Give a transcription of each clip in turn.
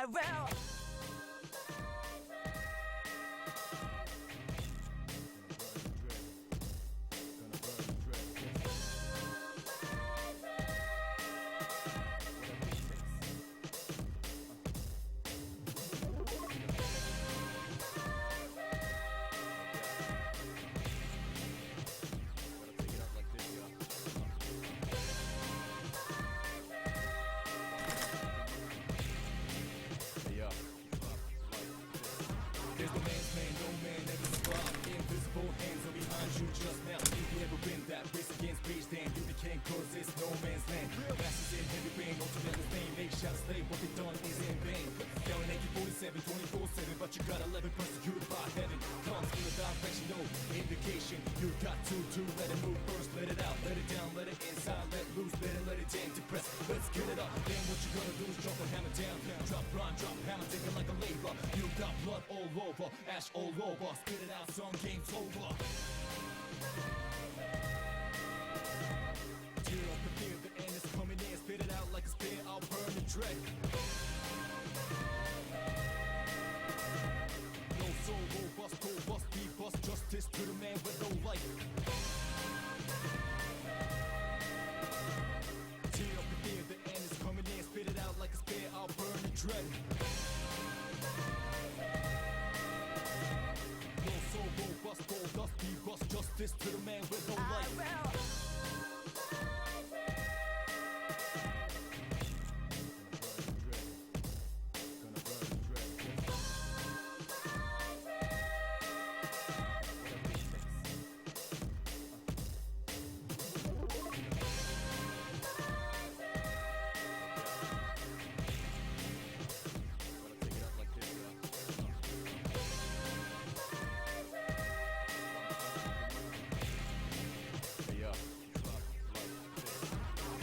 I will. There's no man's man, no man ever survived. Invisible hands are behind you just now. If you ever been that race against rage, then you became cause it's no man's land. Masters in heavy rain, ultimately name. They shall slay, what they done is in vain. Yelling AK-47, 24/7, but you got 11 persecuted by heaven. Comes from the direction, no indication. You got to let it move first, let it out, let it down, let it inside, let loose, let it in, depress. Let's get it up. Then what you gonna do is drop a hammer down. Drop rhyme, drop hammer, take it like a labor. You got blood all over, ash all over. Spit it out, some game's over. Tear up the fear, the end is coming in. Spit it out like a spear, I'll burn the dread. No soul, robust, robust, be bust. Justice to the man with no life. Tear up the fear, the end is coming in. Spit it out like a spear, I'll burn the dread. No soul, robust, robust, be bust. Justice to the man with no life. I will.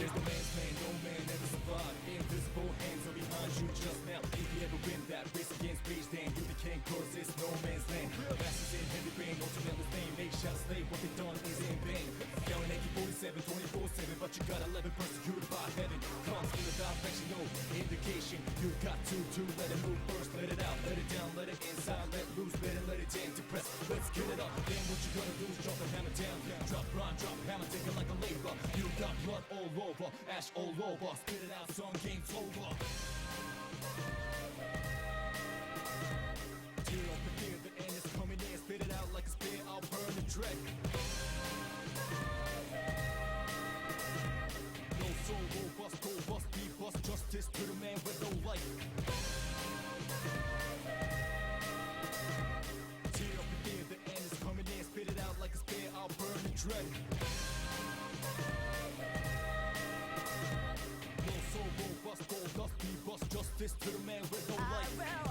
There's no man's man, no man ever survived. Invisible hands are behind you just now. If you ever win that race against rage, then you became cause it's no man's land. Masters in heavy rain, ultimately name. They shall slay, what they done is in vain. Yelling AK-47, 24/7, but you got 11 persecuted by heaven. Comes from the direction, no indication. You got to let it move first, let it out, let it down, let it inside, let loose, let it in, depress. Let's get it up. Then what you gonna do is drop the hammer down. Drop rhyme, drop hammer, take it like a labor. You got blood all over, ash all over. Spit it out, some game's over. Tear up the fear, the end is coming in. Spit it out like a spear, I'll burn the dread. No soul, robust, robust, be bust. Justice to the man with no life. Tear up the fear, the end is coming in. Spit it out like a spear, I'll burn the dread. No soul, robust, robust, be bust. Justice to the man with no I life. will.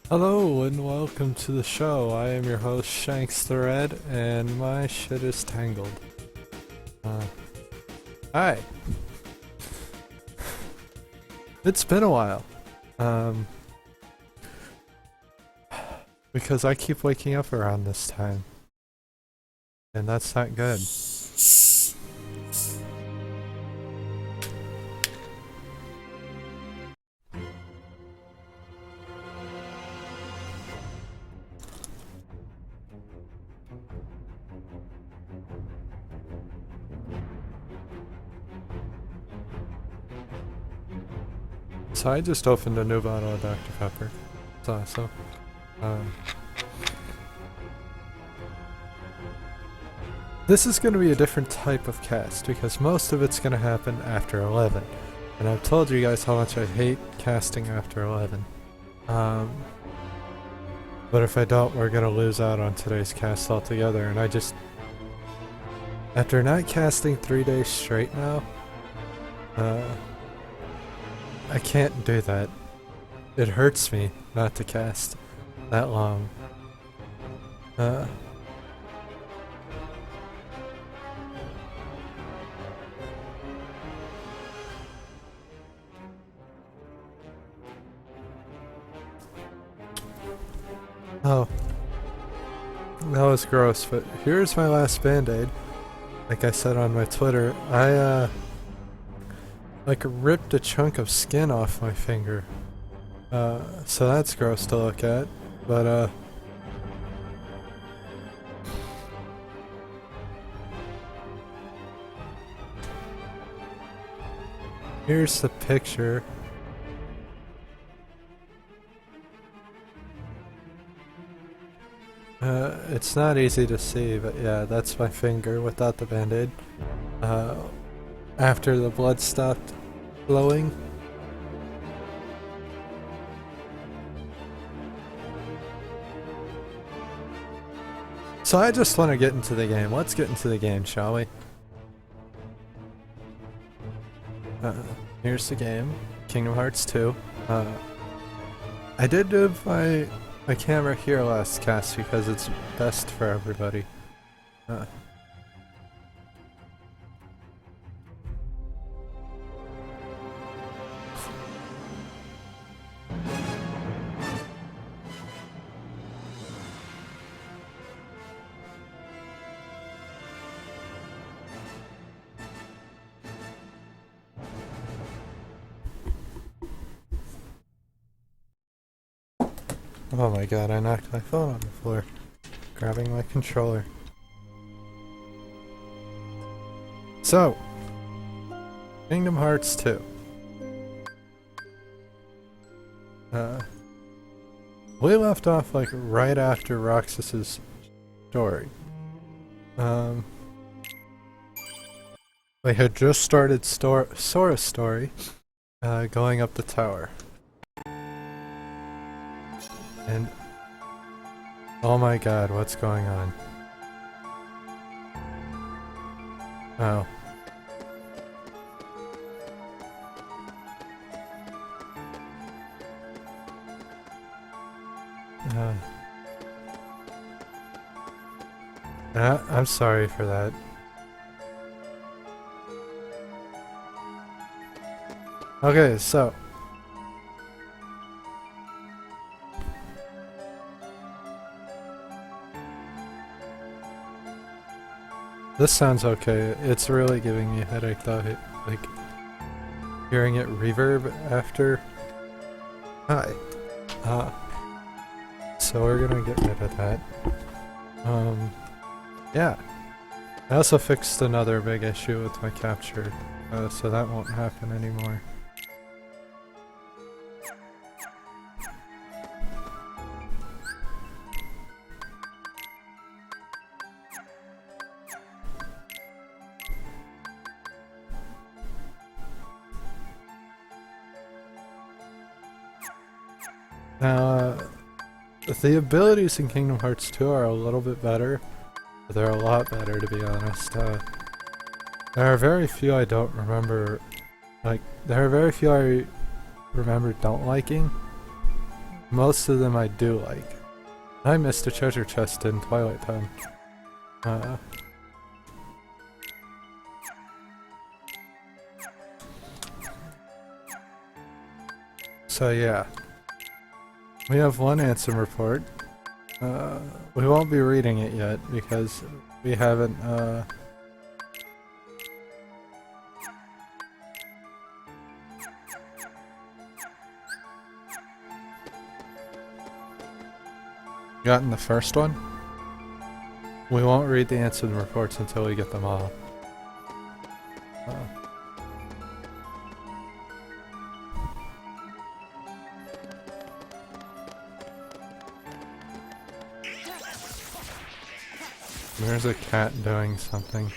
Hello and welcome to the show. I am your host Shanks the Red, and my shit is tangled. Hi. It's been a while. Because I keep waking up around this time, and that's not good. So I just opened a new bottle of Dr. Pepper. It's awesome. This is going to be a different type of cast because most of it's going to happen after 11. And I've told you guys how much I hate casting after 11. But if I don't, we're going to lose out on today's cast altogether. And I just... After not casting 3 days straight now, I can't do that. It hurts me not to cast that long. Oh. That was gross, but here's my last band-aid. Like I said on my Twitter, I, like ripped a chunk of skin off my finger. So that's gross to look at, but, here's the picture. It's not easy to see, but yeah, that's my finger without the band-aid. After the blood stopped flowing. So I just want to get into the game. Let's get into the game, shall we? Here's the game. Kingdom Hearts 2. I did move my camera here last cast because it's best for everybody. Oh my god, I knocked my phone on the floor, grabbing my controller. So, Kingdom Hearts 2. We left off like right after Roxas's story. We had just started Sora's story, going up the tower. And oh my god, what's going on? Oh. I'm sorry for that. Okay, so this sounds okay. It's really giving me a headache though, like hearing it reverb after. Hi. So we're gonna get rid of that. Yeah. I also fixed another big issue with my capture, so that won't happen anymore. Now, the abilities in Kingdom Hearts 2 are a little bit better. They're a lot better, to be honest. There are very few I don't remember. Like, there are very few I remember don't liking. most of them I do like. I missed a treasure chest in Twilight Time. So yeah. We have one Ansem report. We won't be reading it yet because we haven't, gotten the first one. We won't read the Ansem reports until we get them all. There's a cat doing something.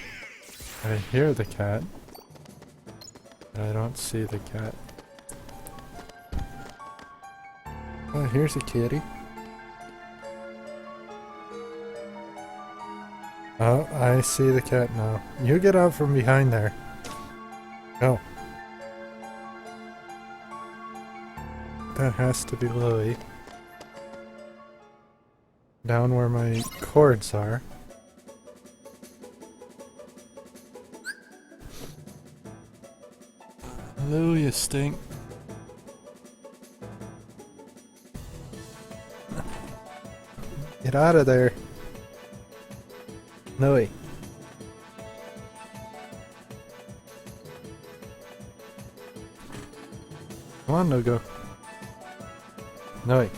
I hear the cat, but I don't see the cat. Oh, here's a kitty. Oh, I see the cat now. You get out from behind there. Go. That has to be Louie. Down where my cords are. Louie, you stink. Get out of there. Louie. Come on, no go. Louie.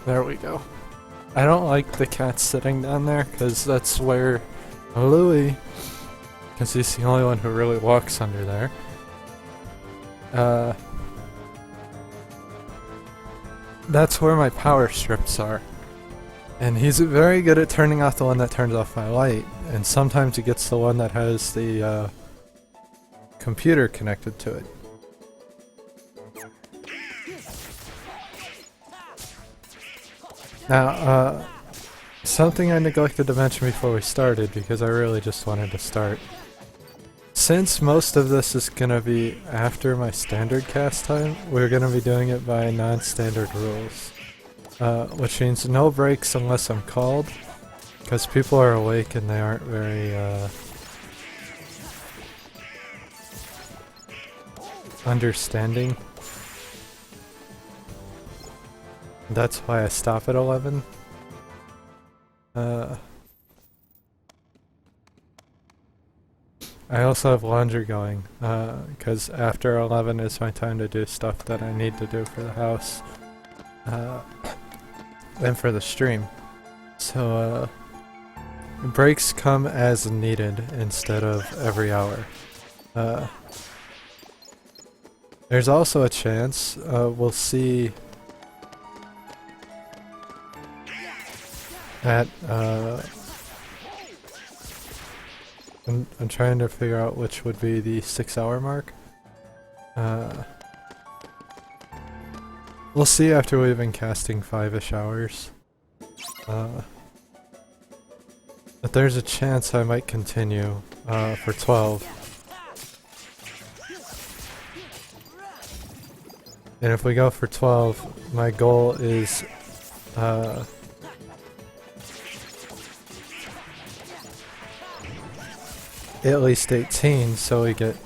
There we go. I don't like the cat sitting down there because that's where Louie, because he's the only one who really walks under there. That's where my power strips are. And he's very good at turning off the one that turns off my light, and sometimes he gets the one that has the computer connected to it. Now, something I neglected to mention before we started, because I really just wanted to start. Since most of this is gonna be after my standard cast time, we're gonna be doing it by non-standard rules. Which means no breaks unless I'm called, because people are awake and they aren't very, understanding. That's why I stop at 11. I also have laundry going, because after 11 is my time to do stuff that I need to do for the house, and for the stream. So, breaks come as needed instead of every hour. There's also a chance, we'll see at, I'm trying to figure out which would be the 6-hour mark. We'll see after we've been casting 5-ish hours. But there's a chance I might continue for 12. And if we go for 12, my goal is at least 18, so we get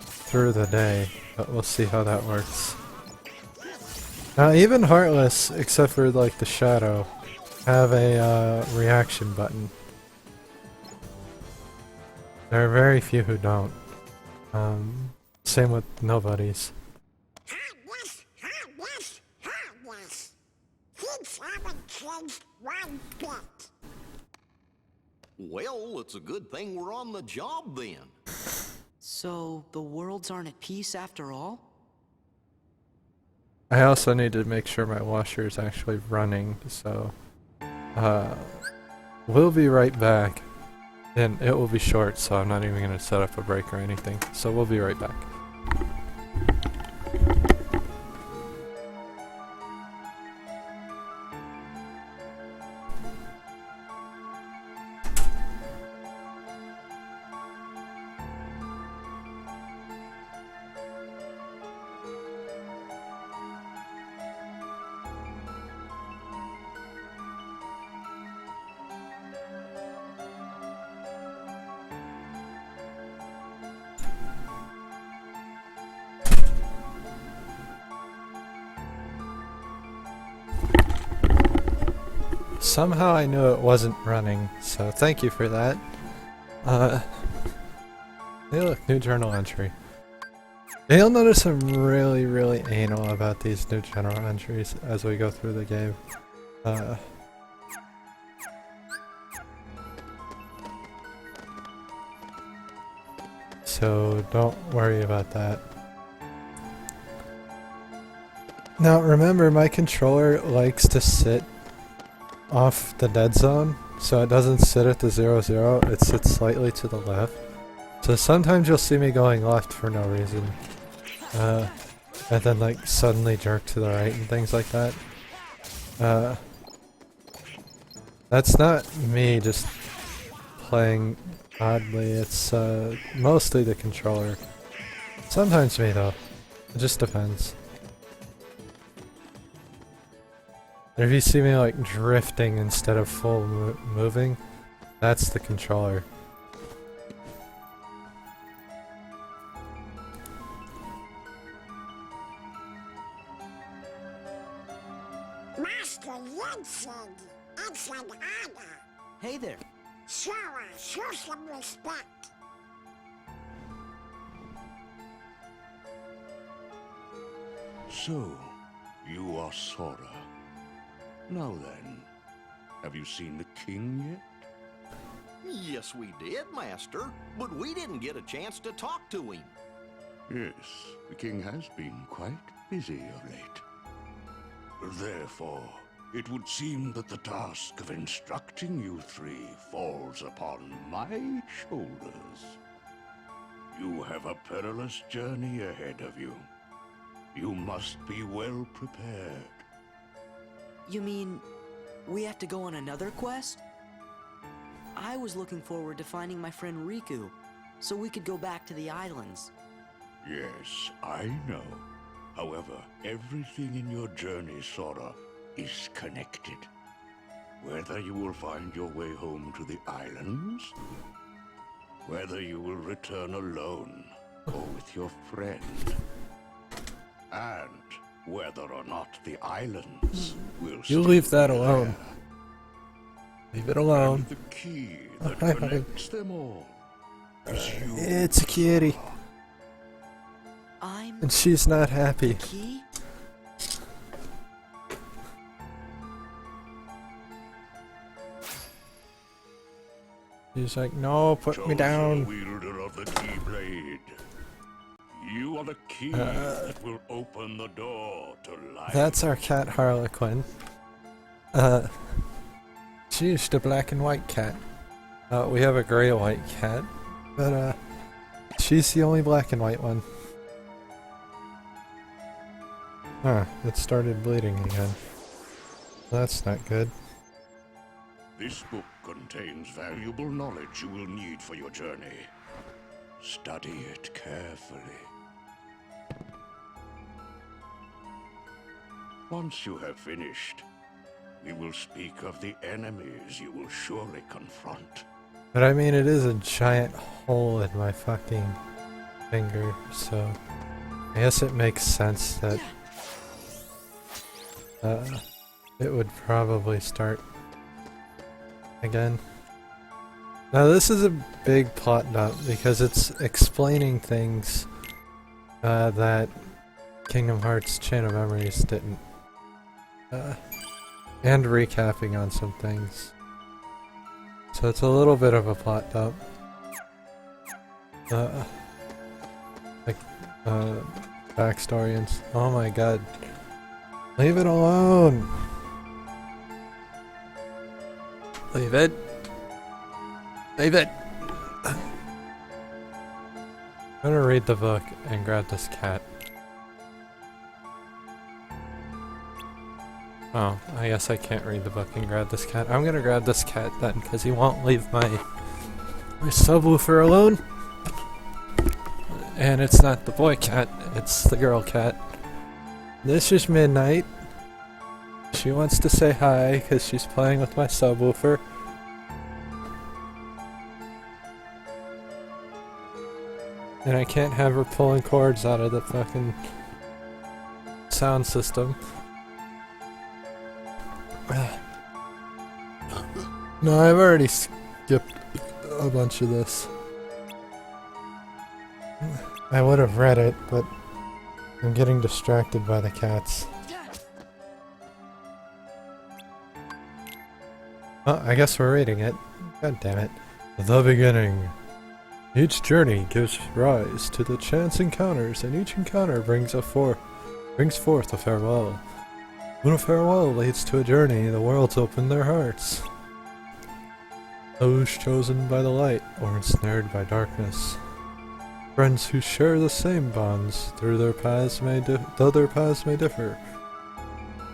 through the day, but we'll see how that works. Now even Heartless, except for like the Shadow, have a reaction button. There are very few who don't. Same with Nobodies. Heartless, heartless, heartless. Kids haven't changed one bit. Well, it's a good thing we're on the job then. So, the worlds aren't at peace after all? I also need to make sure my washer is actually running, so we'll be right back. And it will be short, so I'm not even going to set up a break or anything. So we'll be right back. somehow I knew it wasn't running, so thank you for that. Hey look, new journal entry. You'll notice I'm really anal about these new journal entries as we go through the game. So don't worry about that. Now remember, my controller likes to sit off the dead zone, so it doesn't sit at the 0, it sits slightly to the left. So sometimes you'll see me going left for no reason. And then like suddenly jerk to the right and things like that. That's not me just playing oddly, it's mostly the controller. Sometimes me though, it just depends. And if you see me like drifting instead of full moving, that's the controller. Master Jensen, it's an honor. Hey there. Show some respect. So, you are Sora. Now then, have you seen the king yet? Yes, we did, Master, but we didn't get a chance to talk to him. Yes, the king has been quite busy of late. Therefore, it would seem that the task of instructing you three falls upon my shoulders. You have a perilous journey ahead of you. You must be well prepared. You mean we have to go on another quest? I was looking forward to finding my friend Riku, so we could go back to the islands. Yes, I know. However, everything in your journey, Sora, is connected. Whether you will find your way home to the islands, whether you will return alone or with your friend, and whether or not the islands will You leave that still be alone. there. Leave it alone. And the key that Hi. connects them all is you. It's a kitty. I'm And she's not happy. Key? She's like, no, put me Chosen down. wielder of the Keyblade. You are the key that will open the door to life. That's our cat Harlequin. She's the black and white cat. We have a gray and white cat, but she's the only black and white one. Huh, it started bleeding again. That's not good. This book contains valuable knowledge you will need for your journey. Study it carefully. Once you have finished, we will speak of the enemies you will surely confront. But I mean, it is a giant hole in my fucking finger, so I guess it makes sense that it would probably start again. Now this is a big plot dump because it's explaining things that Kingdom Hearts Chain of Memories didn't. And recapping on some things. So it's a little bit of a plot dump. Backstory and oh my god. Leave it alone! Leave it! Leave it! I'm gonna read the book and grab this cat. Oh, I guess I can't read the book and grab this cat. I'm gonna grab this cat then, because he won't leave my subwoofer alone. And it's not the boy cat, it's the girl cat. This is Midnight. She wants to say hi, because she's playing with my subwoofer. And I can't have her pulling cords out of the fucking sound system. No, I've already skipped a bunch of this. I would have read it, but I'm getting distracted by the cats. Oh, I guess we're reading it. God damn it. The beginning. Each journey gives rise to the chance encounters, and each encounter brings forth a farewell. When a farewell leads to a journey, the worlds open their hearts. Those chosen by the light or ensnared by darkness. Friends who share the same bonds, though their paths may differ.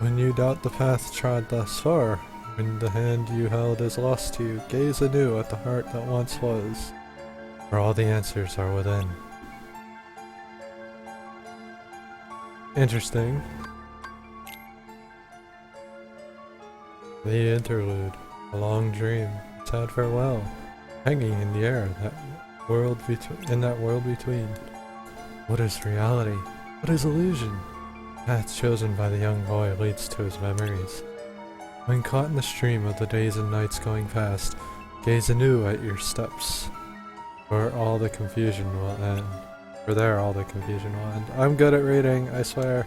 When you doubt the path trod thus far, when the hand you held is lost to you, gaze anew at the heart that once was, for all the answers are within. Interesting. The interlude, a long dream, a sad farewell, hanging in the air, in that world between. What is reality? What is illusion? Path chosen by the young boy leads to his memories. When caught in the stream of the days and nights going past, gaze anew at your steps, for all the confusion will end. For there all the confusion will end. I'm good at reading, I swear.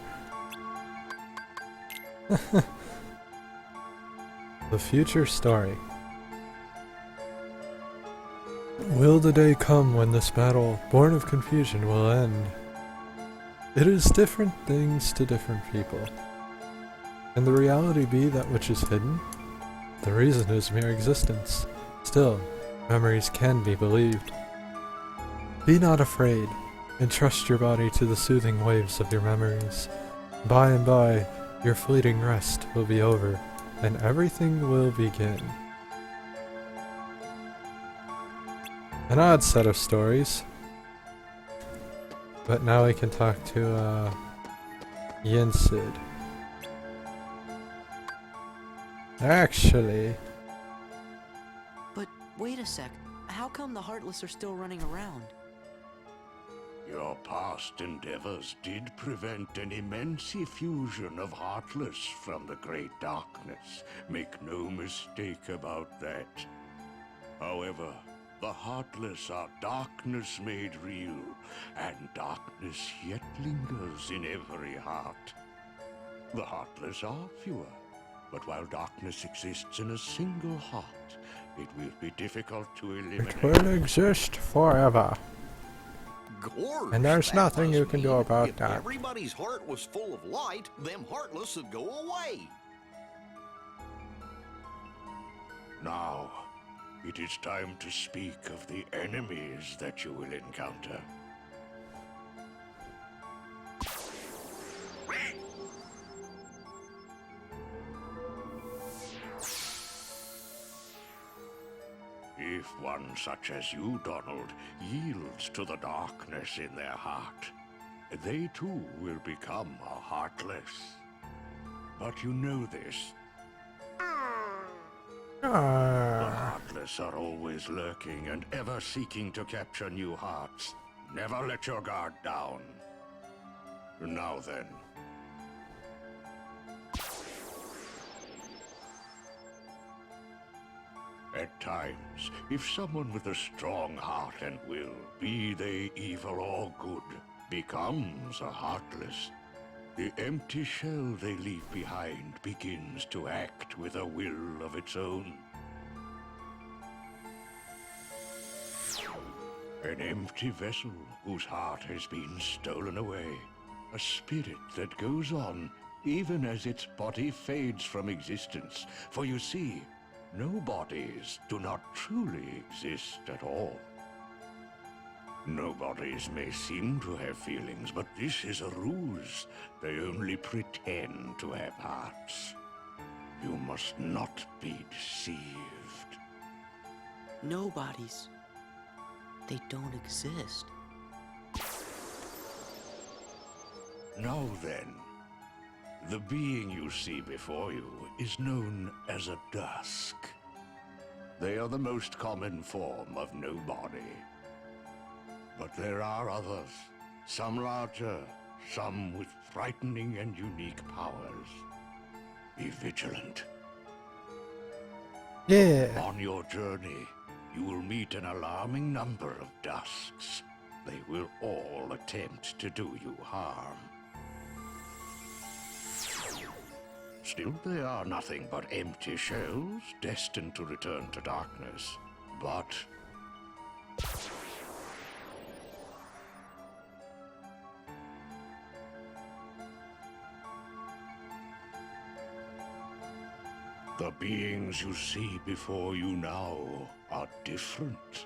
The future story. Will the day come when this battle, born of confusion, will end? It is different things to different people. Can the reality be that which is hidden? The reason is mere existence. Still, memories can be believed. Be not afraid. Entrust your body to the soothing waves of your memories. By and by, your fleeting rest will be over, and everything will begin. An odd set of stories. But now we can talk to, Yensid. Actually... But wait a sec. How come the Heartless are still running around? Your past endeavors did prevent an immense effusion of Heartless from the Great Darkness. Make no mistake about that. However, the Heartless are darkness made real, and darkness yet lingers in every heart. The Heartless are fewer, but while darkness exists in a single heart, it will be difficult to eliminate. It will exist forever. Gorge, And there's that nothing you must can do mean about if that. everybody's heart was full of light, them heartless would go away. Now, it is time to speak of the enemies that you will encounter. If one such as you, Donald, yields to the darkness in their heart, they too will become a Heartless. But you know this. The Heartless are always lurking and ever seeking to capture new hearts. Never let your guard down. Now then. At times, if someone with a strong heart and will, be they evil or good, becomes a Heartless, the empty shell they leave behind begins to act with a will of its own. An empty vessel whose heart has been stolen away. A spirit that goes on even as its body fades from existence. For you see, no bodies do not truly exist at all. No bodies may seem to have feelings, but this is a ruse. They only pretend to have hearts. You must not be deceived. No bodies. They don't exist. Now then, the being you see before you is known as a dusk. They are the most common form of nobody. But there are others, some larger, some with frightening and unique powers. Be vigilant. Yeah. On your journey, you will meet an alarming number of dusks. They will all attempt to do you harm. Still, they are nothing but empty shells, destined to return to darkness. But the beings you see before you now are different.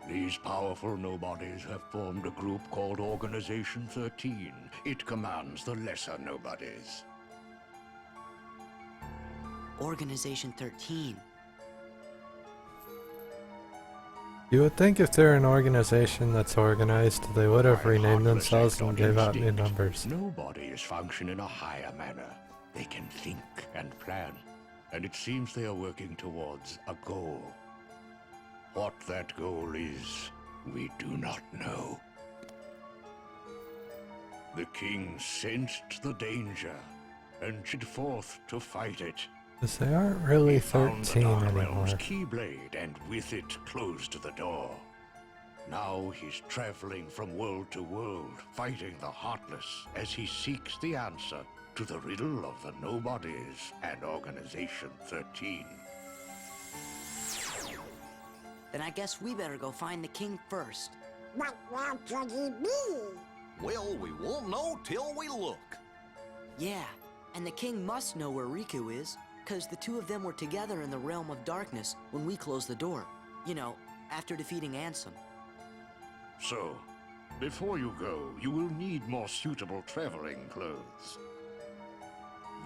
These powerful nobodies have formed a group called Organization 13. It commands the lesser nobodies. Organization 13. You would think if they're an organization that's organized, they would have By renamed heartless themselves act and on gave out new instinct, numbers. Nobodies function in a higher manner. They can think and plan, and it seems they are working towards a goal. What that goal is, we do not know. The king sensed the danger and set forth to fight it. Because they aren't really He found the 13 Dark anymore. Realm's Keyblade and with it closed the door. Now he's traveling from world to world, fighting the Heartless as he seeks the answer to the riddle of the Nobodies and Organization 13. Then I guess we better go find the king first. But where could he be? Well, we won't know till we look. Yeah, and the king must know where Riku is, because the two of them were together in the realm of darkness when we closed the door. You know, after defeating Ansem. So, before you go, you will need more suitable traveling clothes.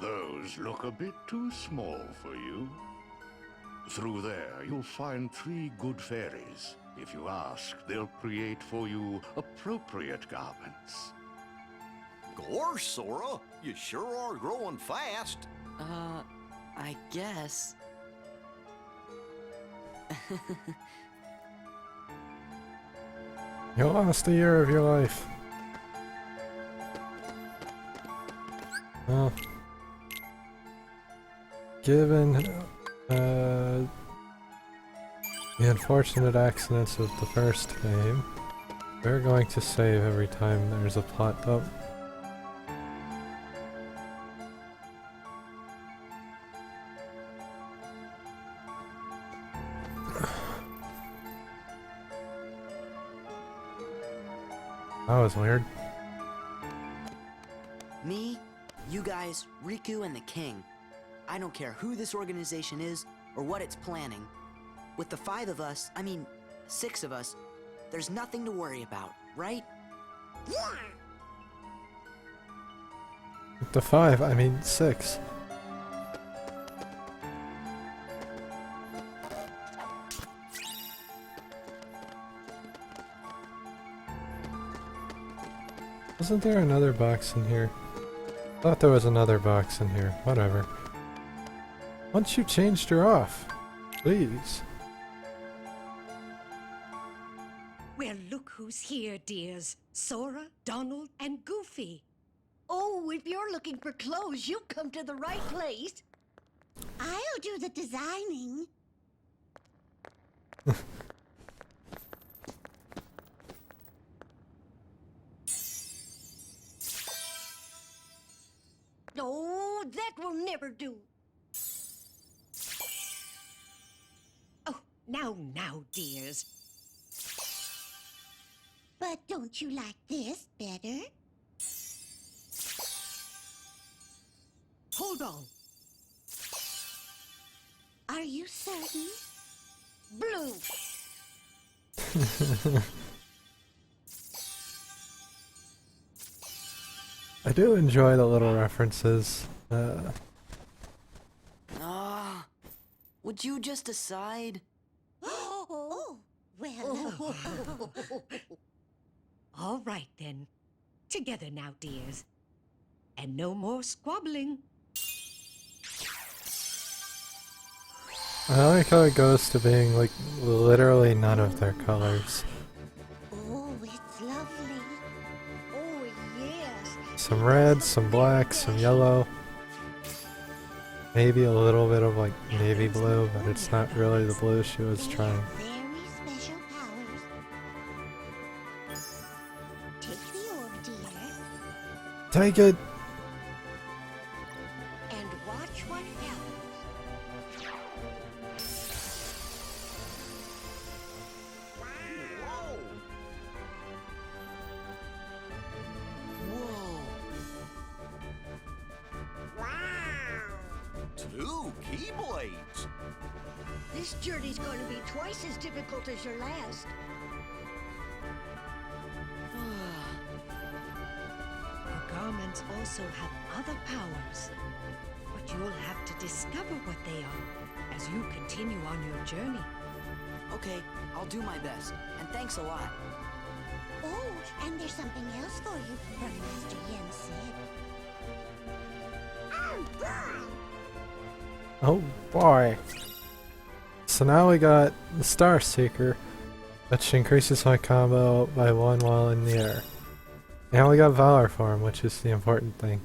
Those look a bit too small for you. Through there, you'll find 3 good fairies. If you ask, they'll create for you appropriate garments. Gorge, Sora, you sure are growing fast. I guess. You lost a year of your life. Well, given the unfortunate accidents of the first game, we're going to save every time there's a plot bump. That was weird. Me, you guys, Riku, and the king. I don't care who this organization is or what it's planning. With the 5 of us, I mean 6 of us, there's nothing to worry about, right? Yeah. With the 5, I mean 6. Wasn't there another box in here? Thought there was another box in here. Whatever. Once you changed her off, please. Well, look who's here, dears. Sora, Donald, and Goofy. Oh, if you're looking for clothes, you've come to the right place. I'll do the designing. Oh, that will never do. Oh, now, dears. But don't you like this better? Hold on. Are you certain? Blue. I do enjoy the little references. Would you just decide? Oh, well. All right, then. Together now, dears. And no more squabbling. I like how it goes to being like literally none of their colors. Oh, it's lovely. Oh, yes. Some red, some black, some yellow. maybe a little bit of like navy blue, but it's not really the blue she was They trying. have very special powers. Take the orb, dear, Take it! And watch what happens. Whoa! Two keyblades! This journey's going to be twice as difficult as your last. Your garments also have other powers, but you'll have to discover what they are as you continue on your journey. Okay, I'll do my best. And thanks a lot. Oh, and there's something else for you from Master Yen said. Oh, boy! Oh boy. So now we got the Star Seeker, which increases my combo by 1 while in the air. And we got Valor Form, which is the important thing.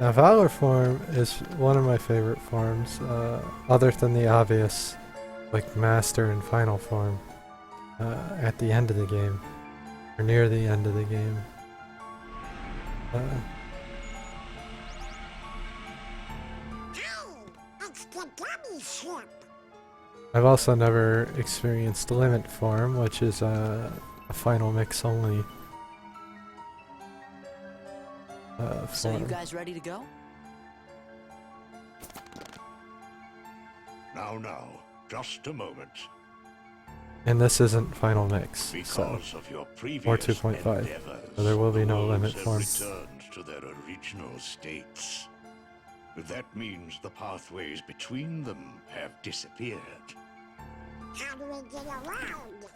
Now Valor Form is one of my favorite forms, other than the obvious, like Master and Final Form, at the end of the game, or near the end of the game. It's the gummy ship. I've also never experienced Limit Form, which is a final mix only So you form. guys ready to go? Now, just a moment. And this isn't final mix, so Because of your previous or 2.5, endeavors, so there will be the no worlds limit have form. returned to their original states. That means the pathways between them have disappeared. How do we get around?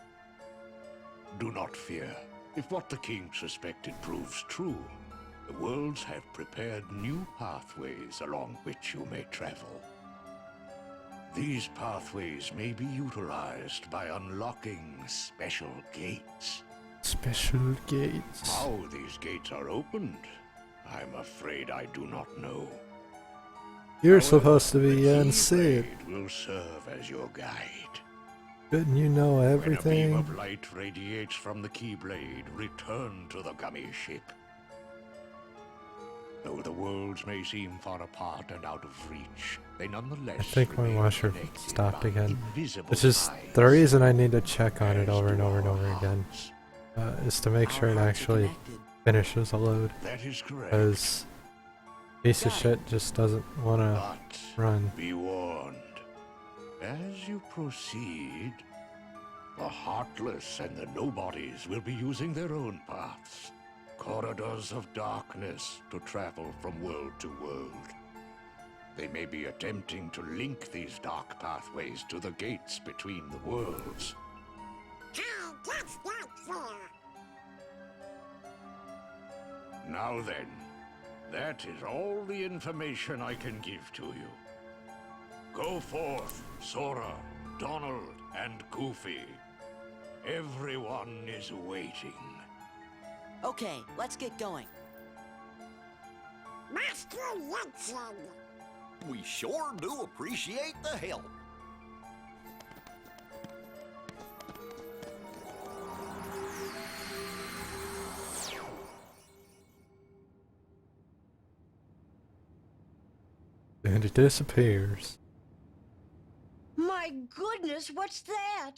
Do not fear. If what the king suspected proves true, the worlds have prepared new pathways along which you may travel. These pathways may be utilized by unlocking special gates. Special gates. How these gates are opened, I'm afraid I do not know. You're However, supposed to be the Yen Sid. Keyblade will serve as your guide. Couldn't you know When a beam everything? of light radiates from the Keyblade, return to the gummy ship. Though the worlds may seem far apart and out of reach, they nonetheless I think my remain washer connected stopped by again. invisible Which is the ties, reason I need to check on it as over and do over and our over again, hearts. is to make Our sure it hearts are actually connected. finishes a load. That is correct. Because piece of Got it. shit just doesn't want to But run. be warned. As you proceed, the Heartless and the Nobodies will be using their own paths. Corridors of darkness to travel from world to world. They may be attempting to link these dark pathways to the gates between the worlds. That's not fair. Now then, that is all the information I can give to you. Go forth, Sora, Donald, and Goofy. Everyone is waiting. Okay, let's get going. Master Jensen. We sure do appreciate the help. And it disappears. My goodness, what's that?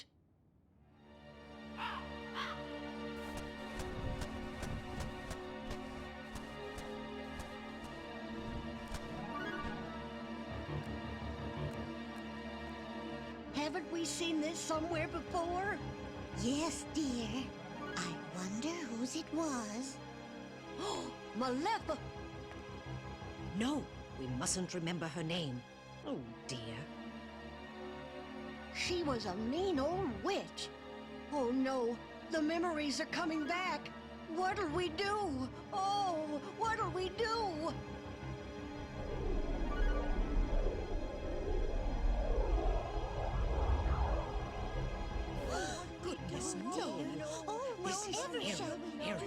Haven't we seen this somewhere before? Yes, dear. I wonder whose it was. Oh, Malefa! No, we mustn't remember her name. Oh, dear. She was a mean old witch. Oh, no, the memories are coming back. What'll we do? Oh, what'll we do? Goodness no. Oh, This is whatever scary. shall shall we Harry. do?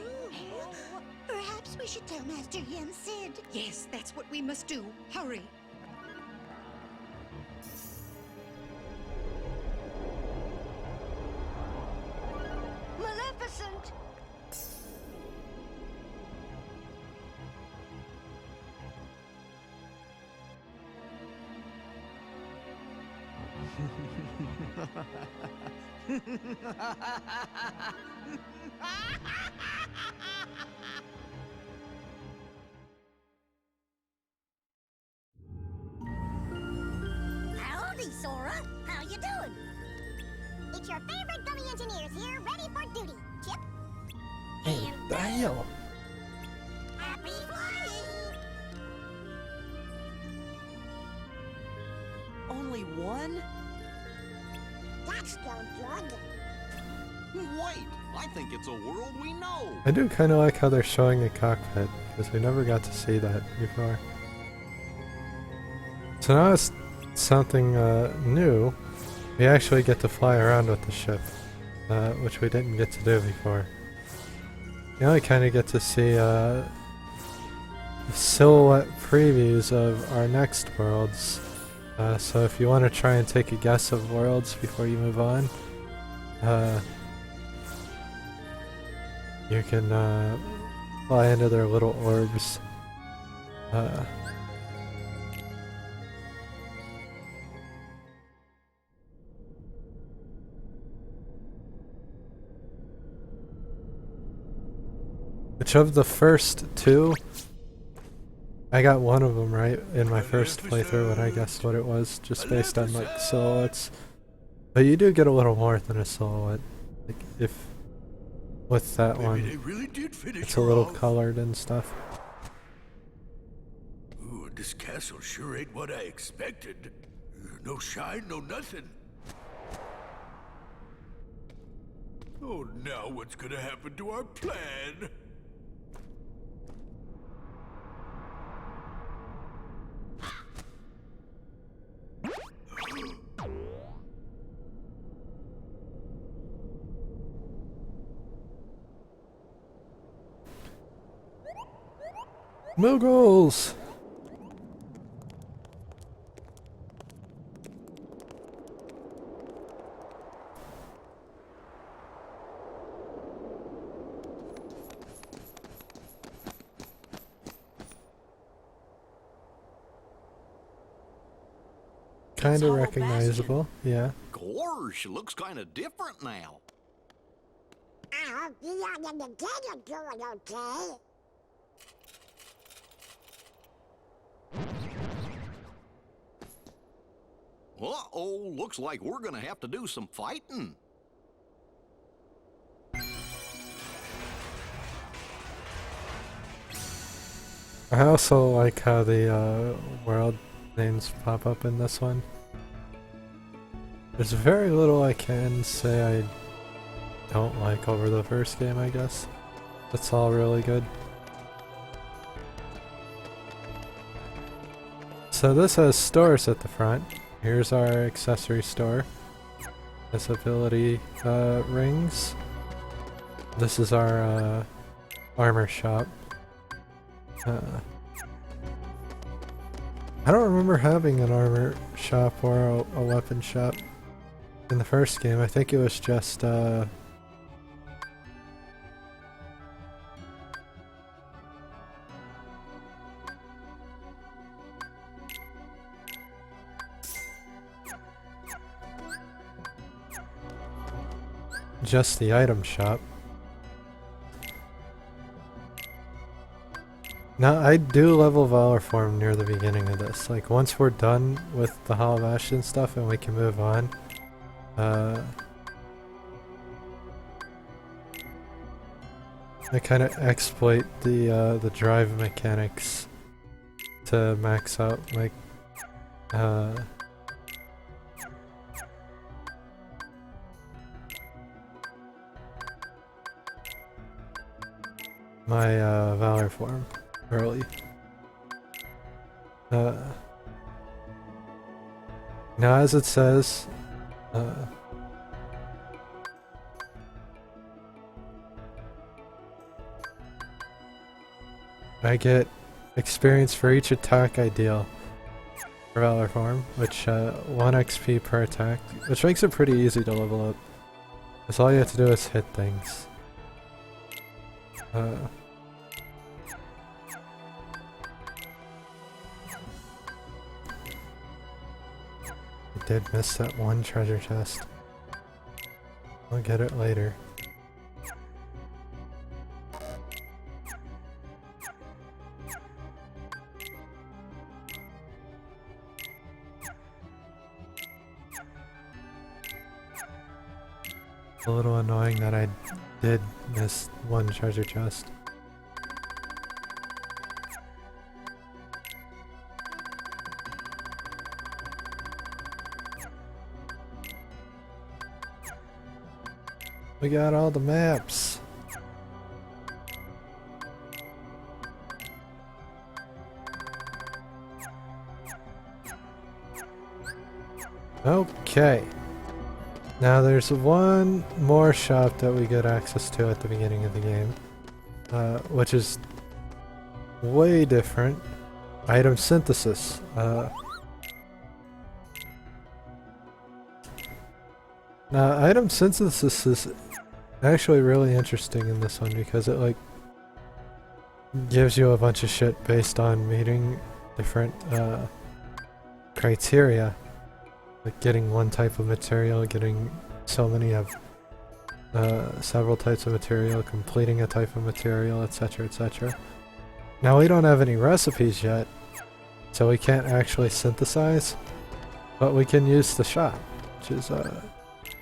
Perhaps we should tell Master Yen Sid. Yes, that's what we must do. Hurry. Maleficent! Howdy, Sora. How you doing? It's your favorite gummy engineers here, ready for duty. Chip? Hey, Dale. Happy flying! Only one? That's no good. Wait, I think it's a world we know. I do kind of like how they're showing the cockpit, because we never got to see that before. So now it's something new. We actually get to fly around with the ship, which we didn't get to do before. You only kind of get to see silhouette previews of our next worlds. So if you want to try and take a guess of worlds before you move on, you can fly into their little orbs. Which of the first two, I got one of them right in my first playthrough when I guessed what it was, just based on like silhouettes. But you do get a little more than a silhouette. Like if with that one, Maybe they really did finish it's a her little off. colored and stuff. Ooh, this castle sure ain't what I expected. No shine, no nothing. Oh, now what's gonna happen to our plan? Muggles! Kind of Hollow recognizable, yeah. Gorsh, looks kind of different now. I hope you and the kid are doing okay. Uh-oh, looks like we're gonna have to do some fighting. I also like how the world names pop up in this one. There's very little I can say I don't like over the first game, I guess. It's all really good. So this has stores at the front. Here's our accessory store. This ability rings. This is our armor shop. I don't remember having an armor shop or a weapon shop in the first game. I think it was just just the item shop. Now, I do level Valor Form near the beginning of this. Like, once we're done with the Hall of Ash and stuff and we can move on, I kind of exploit the drive mechanics to max out, like, my Valor Form early. Now, as it says, I get experience for each attack I deal for Valor form, which 1 XP per attack, which makes it pretty easy to level up. Because all you have to do is hit things. I did miss that one treasure chest. I'll get it later. A little annoying that I did miss one treasure chest. We got all the maps. Okay. Now there's one more shop that we get access to at the beginning of the game, which is way different. Item synthesis. Now item synthesis is actually really interesting in this one because it like gives you a bunch of shit based on meeting different criteria. Like getting one type of material, getting so many of several types of material, completing a type of material, etc, etc. Now we don't have any recipes yet, so we can't actually synthesize, but we can use the shop, which is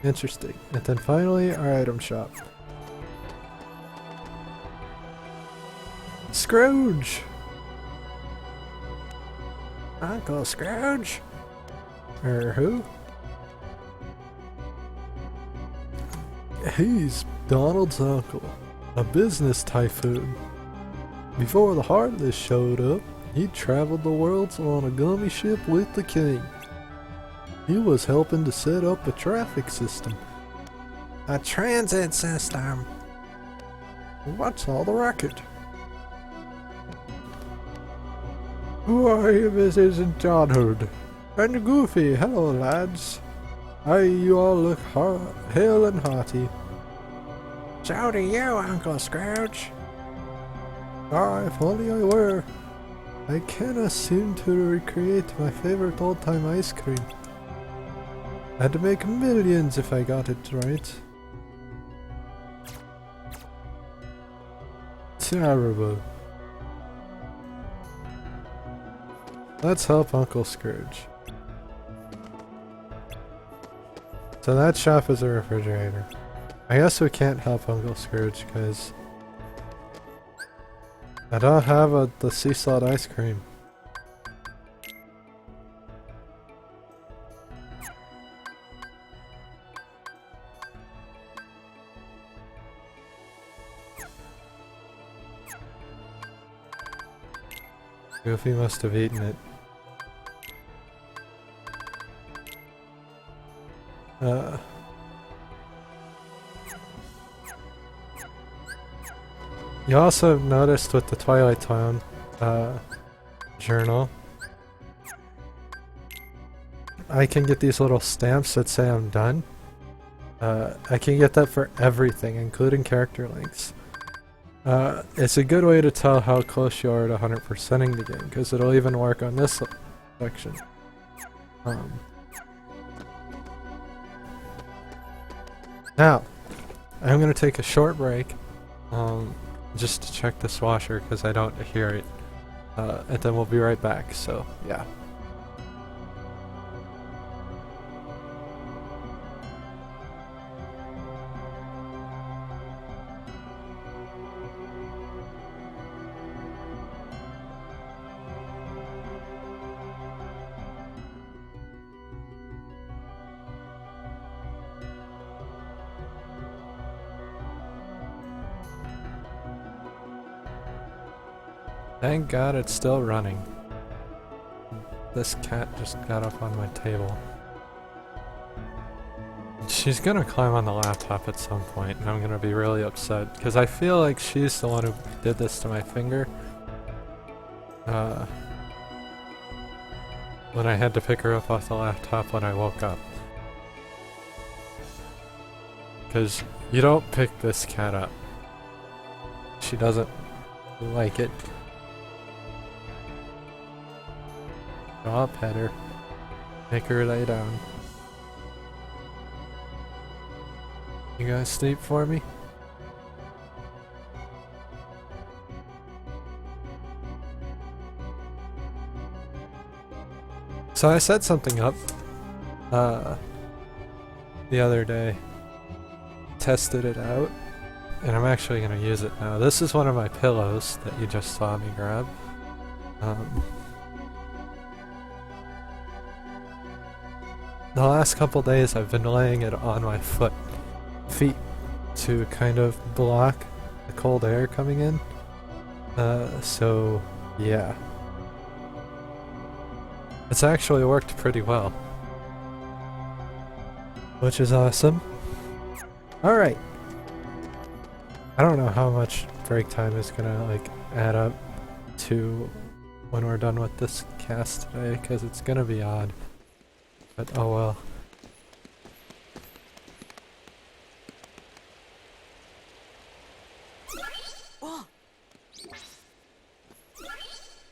interesting. And then finally our item shop. Scrooge! Uncle Scrooge! Who? He's Donald's uncle, a business typhoon. Before the Heartless showed up, he traveled the world on a gummy ship with the king. He was helping to set up a traffic system. A transit system? What's all the racket? Why, this isn't Donald. And Goofy, hello lads. You all look hale and hearty. So do you, Uncle Scrooge. If only I were. I cannot seem to recreate my favorite old-time ice cream. I'd make millions if I got it right. Terrible. Let's help Uncle Scrooge. So that shop is a refrigerator. I guess we can't help Uncle Scrooge because I don't have the sea salt ice cream. Goofy must have eaten it. You also noticed with the Twilight Town journal, I can get these little stamps that say I'm done. I can get that for everything, including character links. It's a good way to tell how close you are to 100%ing the game, because it'll even work on this section. Now, I'm going to take a short break, just to check this washer because I don't hear it, and then we'll be right back, so yeah. Thank God it's still running. This cat just got up on my table. She's gonna climb on the laptop at some point, and I'm gonna be really upset, because I feel like she's the one who did this to my finger, when I had to pick her up off the laptop when I woke up. Because you don't pick this cat up. She doesn't like it. So I'll pet her. Make her lay down. You guys sleep for me? So I set something up the other day, tested it out, and I'm actually going to use it now. This is one of my pillows that you just saw me grab. The last couple days I've been laying it on my feet to kind of block the cold air coming in. So yeah. It's actually worked pretty well. Which is awesome. Alright. I don't know how much break time is gonna like add up to when we're done with this cast today, because it's gonna be odd. But oh well. Oh,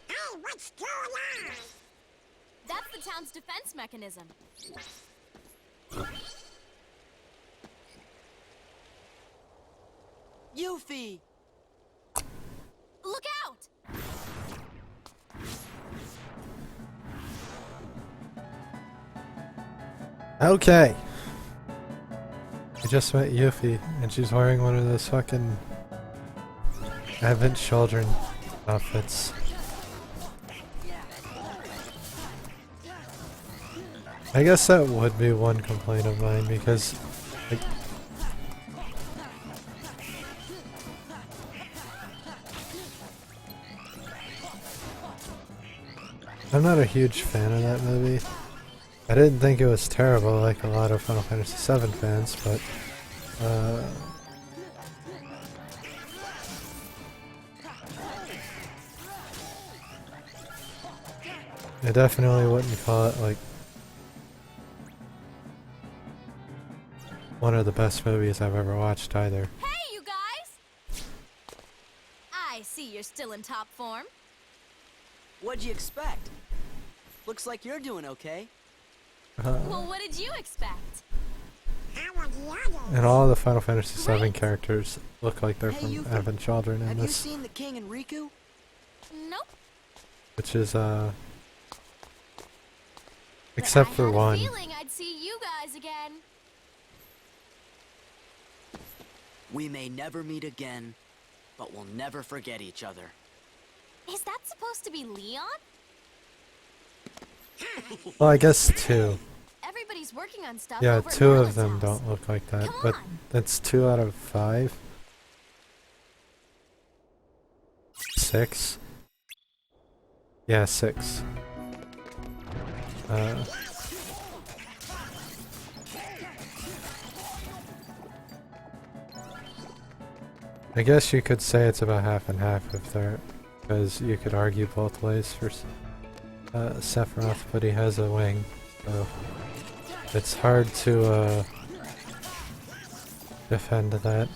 Hey, what's going on? That's the town's defense mechanism. Yuffie! Look out! Okay. I just met Yuffie, and she's wearing one of those fucking Advent Children outfits. I guess that would be one complaint of mine, because like, I'm not a huge fan of that movie. I didn't think it was terrible like a lot of Final Fantasy VII fans, but I definitely wouldn't call it like one of the best movies I've ever watched either. Hey, you guys! I see you're still in top form. What'd you expect? Looks like you're doing okay. Well, what did you expect? How are the others? And all the Final Fantasy VII characters look like they're Hey, from Yuffie, Advent Children in Have you this, seen the king and Riku? Nope. which is But except I for had a one. feeling I'd see you guys again. We may never meet again, but we'll never forget each other. Is that supposed to be Leon? Well, I guess two. Everybody's working on stuff. Yeah, over at two of Marla's them house. don't look like that, Come but on. that's 2 out of 5. 6. Yeah, 6. I guess you could say it's about half and half if they're, because you could argue both ways for Sephiroth, but he has a wing, so it's hard to defend that.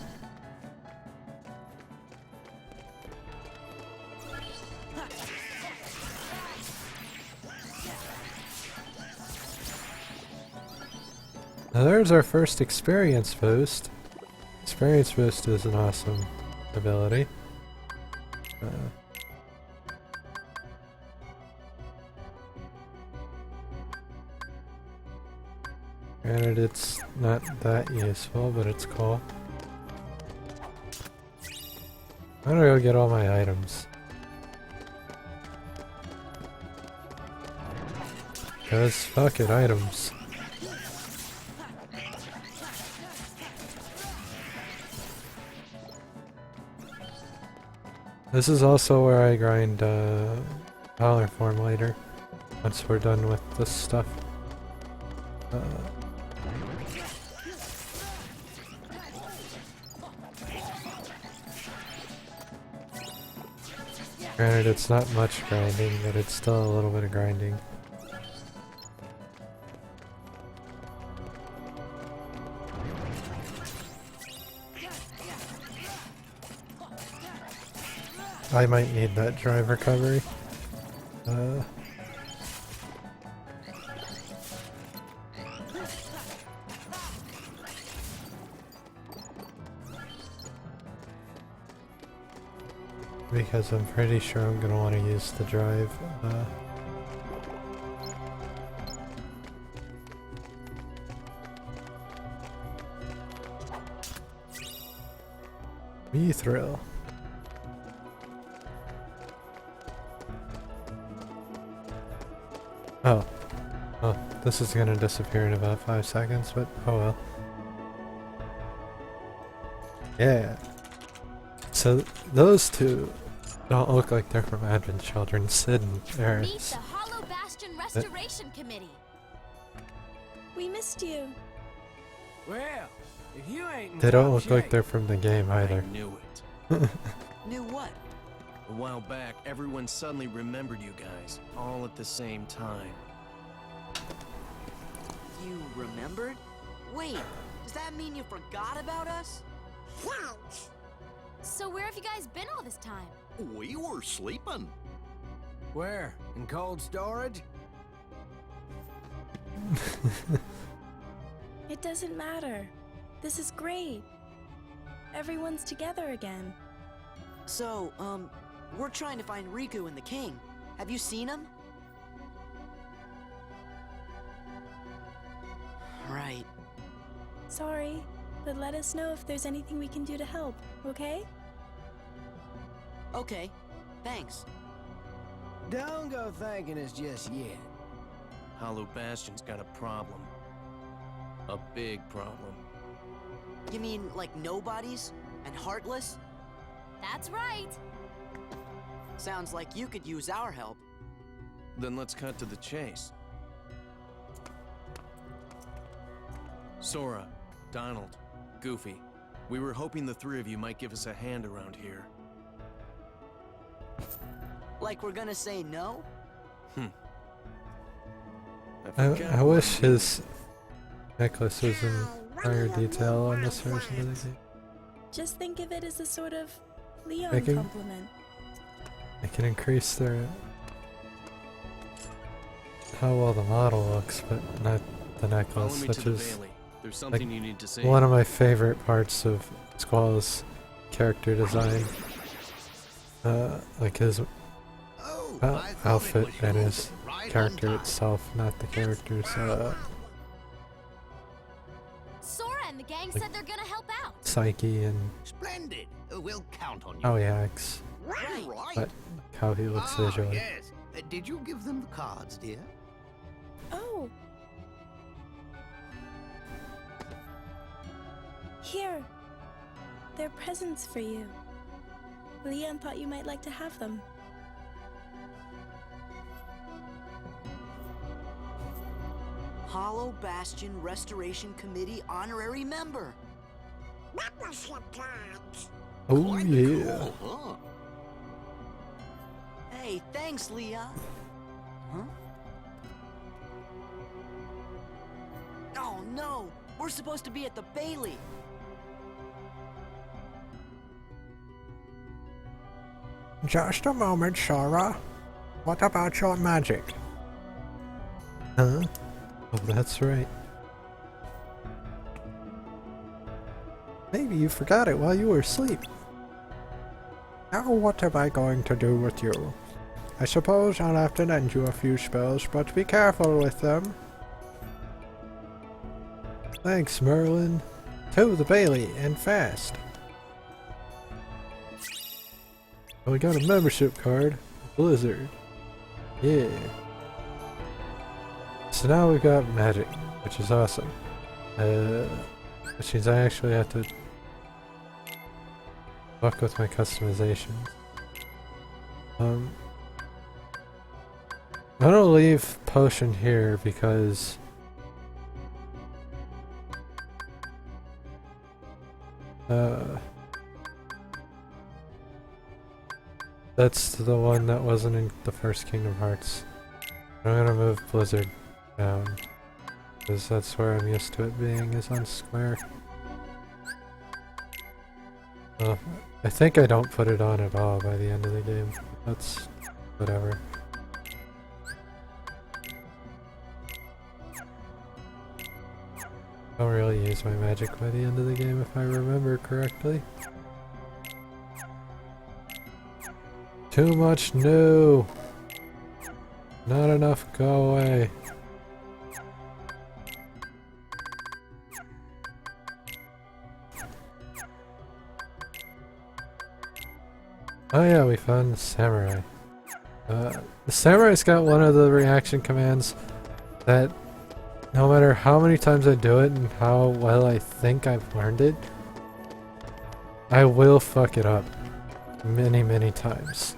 Now there's our first experience boost. Experience boost is an awesome ability. Granted, it's not that useful, but it's cool. I'm gonna go get all my items. Cause fuck it, items. This is also where I grind dollar form later, once we're done with this stuff. Granted, it's not much grinding, but it's still a little bit of grinding. I might need that drive recovery. Because I'm pretty sure I'm gonna want to use the drive. Mithril. Oh. Oh, this is gonna disappear in about 5 seconds, but oh well. Yeah. So those two don't look like they're from Advent Children. Sid and Meet Eris. the Hollow Bastion Restoration Committee. We missed you. Well, if you ain't in They don't top look like shape, they're from the game either. I knew it. Knew what? A while back, everyone suddenly remembered you guys, all at the same time. You remembered? Wait, does that mean you forgot about us? So where have you guys been all this time? We were sleeping. Where? In cold storage? It doesn't matter. This is great. Everyone's together again. So, we're trying to find Riku and the king. Have you seen him? Right. Sorry, but let us know if there's anything we can do to help, okay? Okay, thanks. Don't go thanking us just yet. Hollow Bastion's got a problem. A big problem. You mean like nobodies and heartless? That's right. Sounds like you could use our help. Then let's cut to the chase. Sora, Donald, Goofy, we were hoping the three of you might give us a hand around here. Like we're gonna say no? I wish his necklace was in higher detail on this version of the game. Just think of it as a sort of Leon Making- compliment. I can increase their how well the model looks, but not the Follow necklace, me which to the is Bailey. There's something you need to say. one of my favorite parts of Squall's character design. Like his outfit and his character itself, not the characters. Sora and the gang said they're gonna help out. Psyche and Splendid. We'll count on you. Oyax, Right. but how he looks visually. Yes. Did you give them the cards, dear? Oh! Here. They're presents for you. Leon thought you might like to have them. Hollow Bastion Restoration Committee honorary member. Oh Quite yeah. cool, huh? Hey, thanks, Leon. Huh? Oh no! We're supposed to be at the Bailey. Just a moment, Sora. What about your magic? Huh? Oh, that's right. Maybe you forgot it while you were asleep. Now what am I going to do with you? I suppose I'll have to lend you a few spells, but be careful with them. Thanks, Merlin. To the Bailey, and fast. Oh, we got a membership card. Blizzard. Yeah. So now we've got magic, which is awesome. Which means I actually have to fuck with my customizations. I'm gonna leave potion here because That's the one that wasn't in the first Kingdom Hearts. I'm gonna move Blizzard down, because that's where I'm used to it being, is on square. Well, I think I don't put it on at all by the end of the game. That's whatever. I don't really use my magic by the end of the game if I remember correctly. Too much new! Not enough, go away. Oh yeah, we found the samurai. The samurai's got one of the reaction commands that no matter how many times I do it and how well I think I've learned it, I will fuck it up many, many times.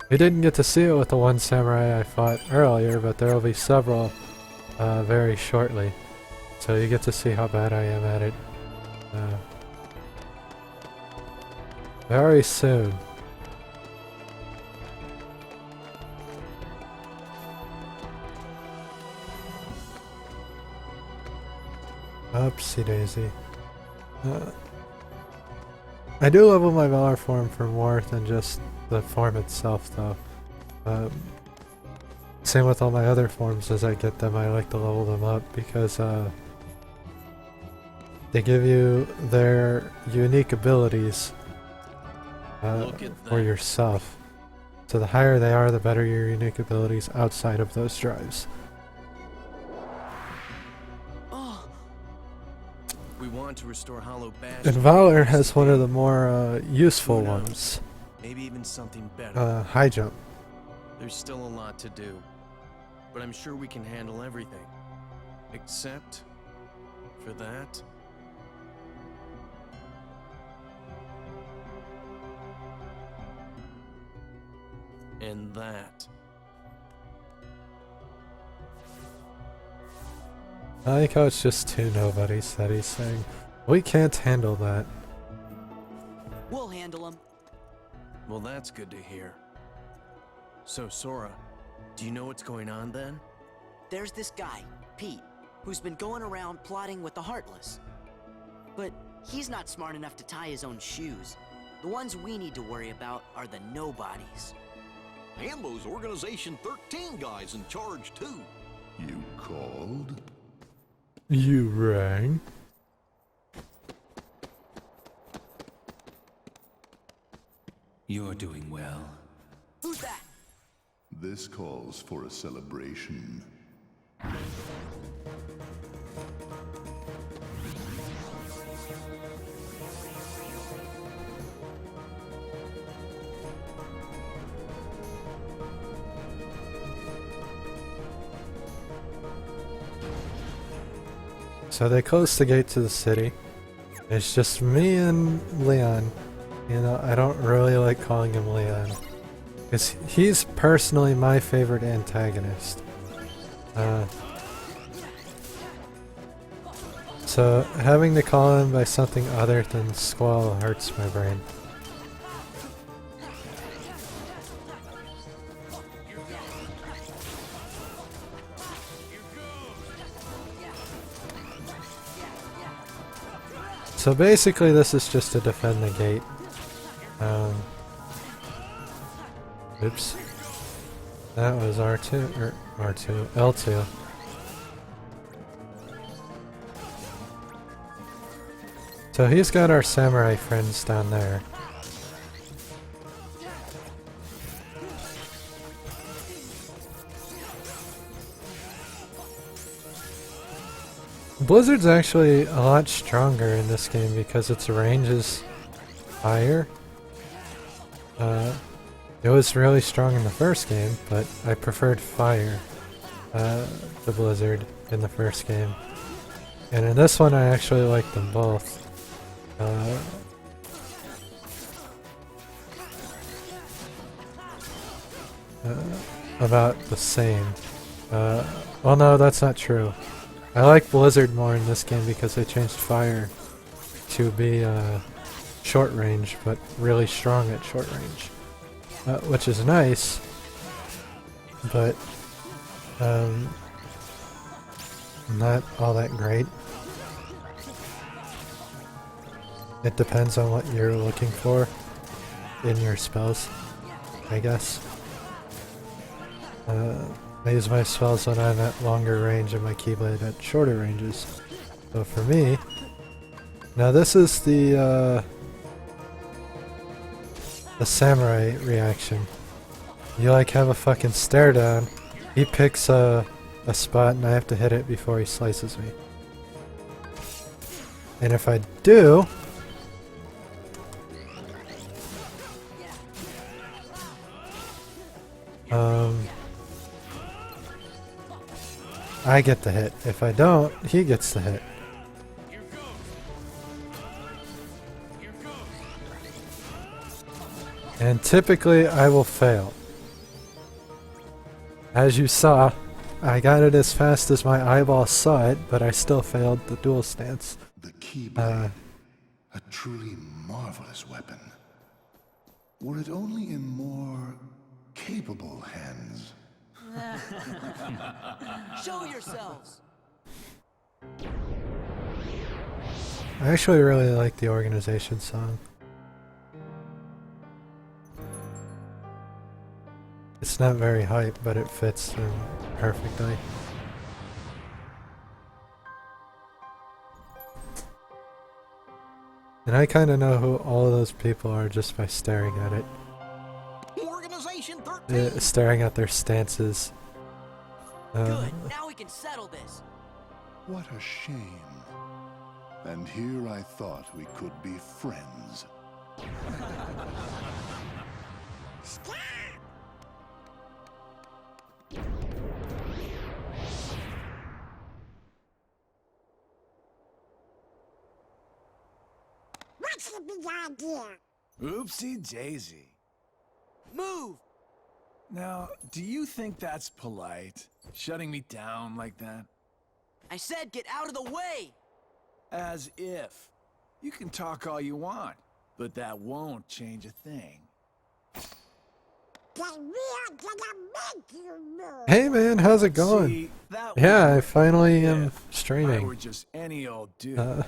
We didn't get to see it with the one samurai I fought earlier, but there will be several very shortly. So you get to see how bad I am at it very soon. Upsy daisy. I do level my Valor form for more than just the form itself, though. Same with all my other forms. As I get them, I like to level them up because they give you their unique abilities for yourself. So the higher they are, the better your unique abilities outside of those drives. We want to restore Hollow Bastion. And Valor has one of the more useful ones. Maybe even something better. High jump. There's still a lot to do, but I'm sure we can handle everything. Except for that. And that. I like how it's just two nobodies that he's saying, we can't handle that. We'll handle them. Well, that's good to hear. So, Sora, do you know what's going on then? There's this guy, Pete, who's been going around plotting with the Heartless. But he's not smart enough to tie his own shoes. The ones we need to worry about are the nobodies. And those Organization 13 guys in charge, too. You called? You rang? You're doing well. Who's that? This calls for a celebration. So they closed the gate to the city. It's just me and Leon. You know, I don't really like calling him Leon, because he's personally my favorite antagonist. So having to call him by something other than Squall hurts my brain. So basically this is just to defend the gate. Oops. That was R2, or R2, L2. So he's got our samurai friends down there. Blizzard's actually a lot stronger in this game because its range is higher. It was really strong in the first game, but I preferred fire to Blizzard in the first game. And in this one I actually like them both. About the same. Well no, that's not true. I like Blizzard more in this game because they changed fire to be short range, but really strong at short range, which is nice, but not all that great. It depends on what you're looking for in your spells, I guess. I use my spells when I'm at longer range and my Keyblade at shorter ranges. So for me, now this is the samurai reaction. You like have a fucking stare down. He picks a spot and I have to hit it before he slices me. And if I do, I get the hit. If I don't, he gets the hit. And typically I will fail. As you saw, I got it as fast as my eyeball saw it, but I still failed the dual stance. The Keyblade, a truly marvelous weapon. Were it only in more capable hands. Show yourselves! I actually really like the organization song. It's not very hype, but it fits in perfectly. And I kind of know who all of those people are just by staring at it. Organization 13. Staring at their stances. Good, now we can settle this. What a shame. And here I thought we could be friends. Stop! What's the big idea? Oopsie daisy. Move! Now, do you think that's polite? Shutting me down like that? I said get out of the way! As if. You can talk all you want, but that won't change a thing. Then we are gonna make you move. Hey man, how's it going? See, that Yeah, would I finally am if I were streaming. just any old dude.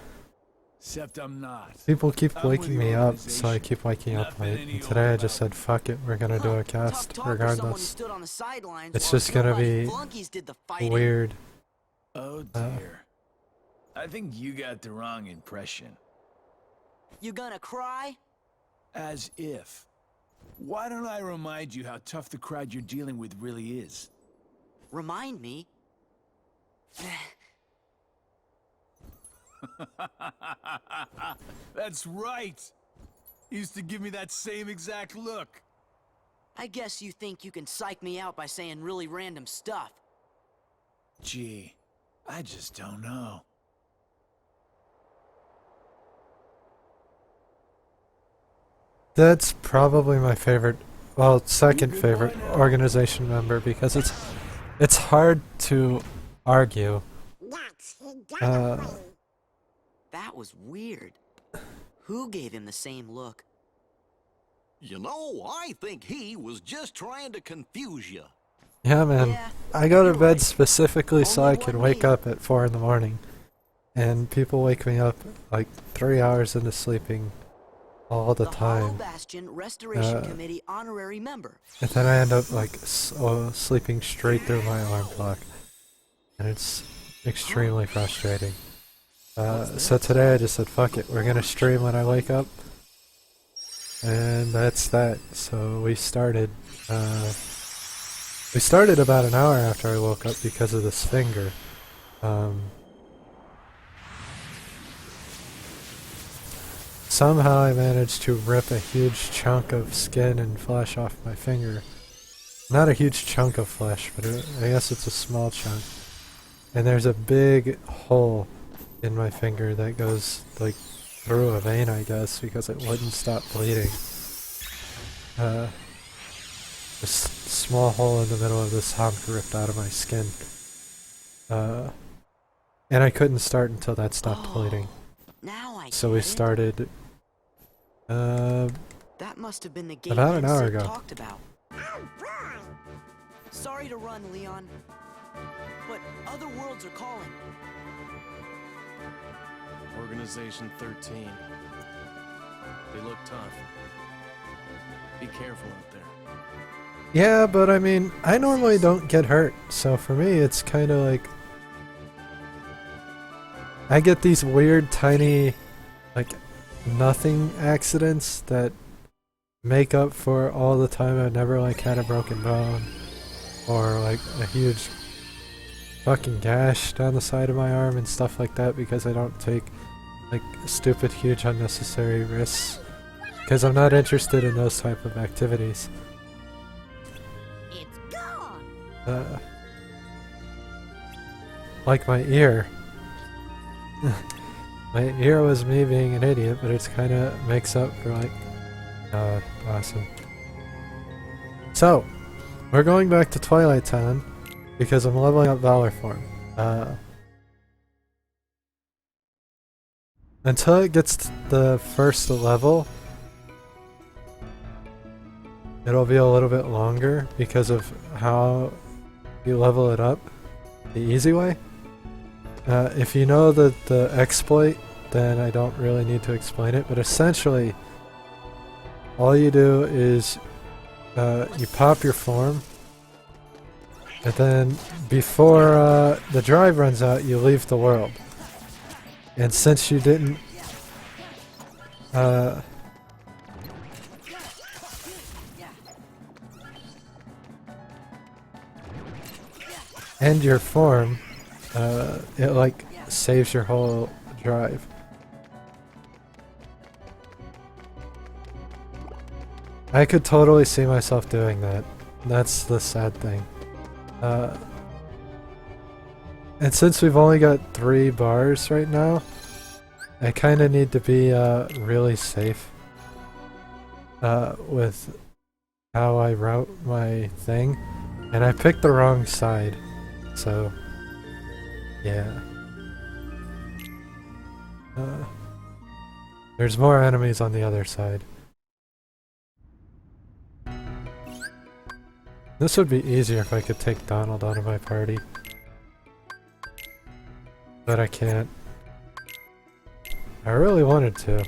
Except I'm not. People keep I'm with waking the me up, so I organization. keep waking up Nothing late. any And today I old just about said, fuck it, we're gonna do a Tough cast talk for someone who regardless. stood on the sidelines It's while just gonna somebody be flunkies did the fighting. weird. Oh dear. I think you got the wrong impression. You gonna cry? As if. Why don't I remind you how tough the crowd you're dealing with really is? Remind me? That's right! Used to give me that same exact look. I guess you think you can psych me out by saying really random stuff. Gee, I just don't know. That's probably my favorite, well, second favorite organization member because it's hard to argue. That's exactly. That was weird. Who gave him the same look? You know, I think he was just trying to confuse you. Yeah, man. Yeah, I go to you're bed right. specifically so I Only can one wake me. up at 4 in the morning. And people wake me up like 3 hours into sleeping all the Hollow time. Bastion Restoration Committee honorary member. And then I end up like sleeping straight through my alarm clock. And it's extremely frustrating. So today I just said, fuck it, we're gonna stream when I wake up. And that's that. So we started about an hour after I woke up because of this finger. Somehow I managed to rip a huge chunk of skin and flesh off my finger. Not a huge chunk of flesh, but I guess it's a small chunk. And there's a big hole in my finger that goes like through a vein, I guess, because it wouldn't stop bleeding. This small hole in the middle of this hump ripped out of my skin. And I couldn't start until that stopped bleeding. Now I So get we it. started That must have been the gate About an hour Sid ago. talked about. Sorry to run, Leon, but other worlds are calling. Organization 13. They look tough. Be careful out there. Yeah, but I mean, I normally don't get hurt, so for me it's kind of like I get these weird tiny like nothing accidents that make up for all the time I've never like had a broken bone or like a huge fucking gash down the side of my arm and stuff like that because I don't take like stupid huge unnecessary risks because I'm not interested in those type of activities. It's gone. Like my ear. My ear was me being an idiot, but it's kind of makes up for like awesome. So, we're going back to Twilight Town because I'm leveling up Valor form. Until it gets to the first level, it'll be a little bit longer because of how you level it up the easy way. If you know the exploit, then I don't really need to explain it, but essentially all you do is you pop your form, and then before the drive runs out, you leave the world. And since you didn't end your form, it like saves your whole drive. I could totally see myself doing that. That's the sad thing. And since we've only got 3 bars right now, I kind of need to be really safe with how I route my thing. And I picked the wrong side, so yeah. There's more enemies on the other side. This would be easier if I could take Donald out of my party. But I can't. I really wanted to.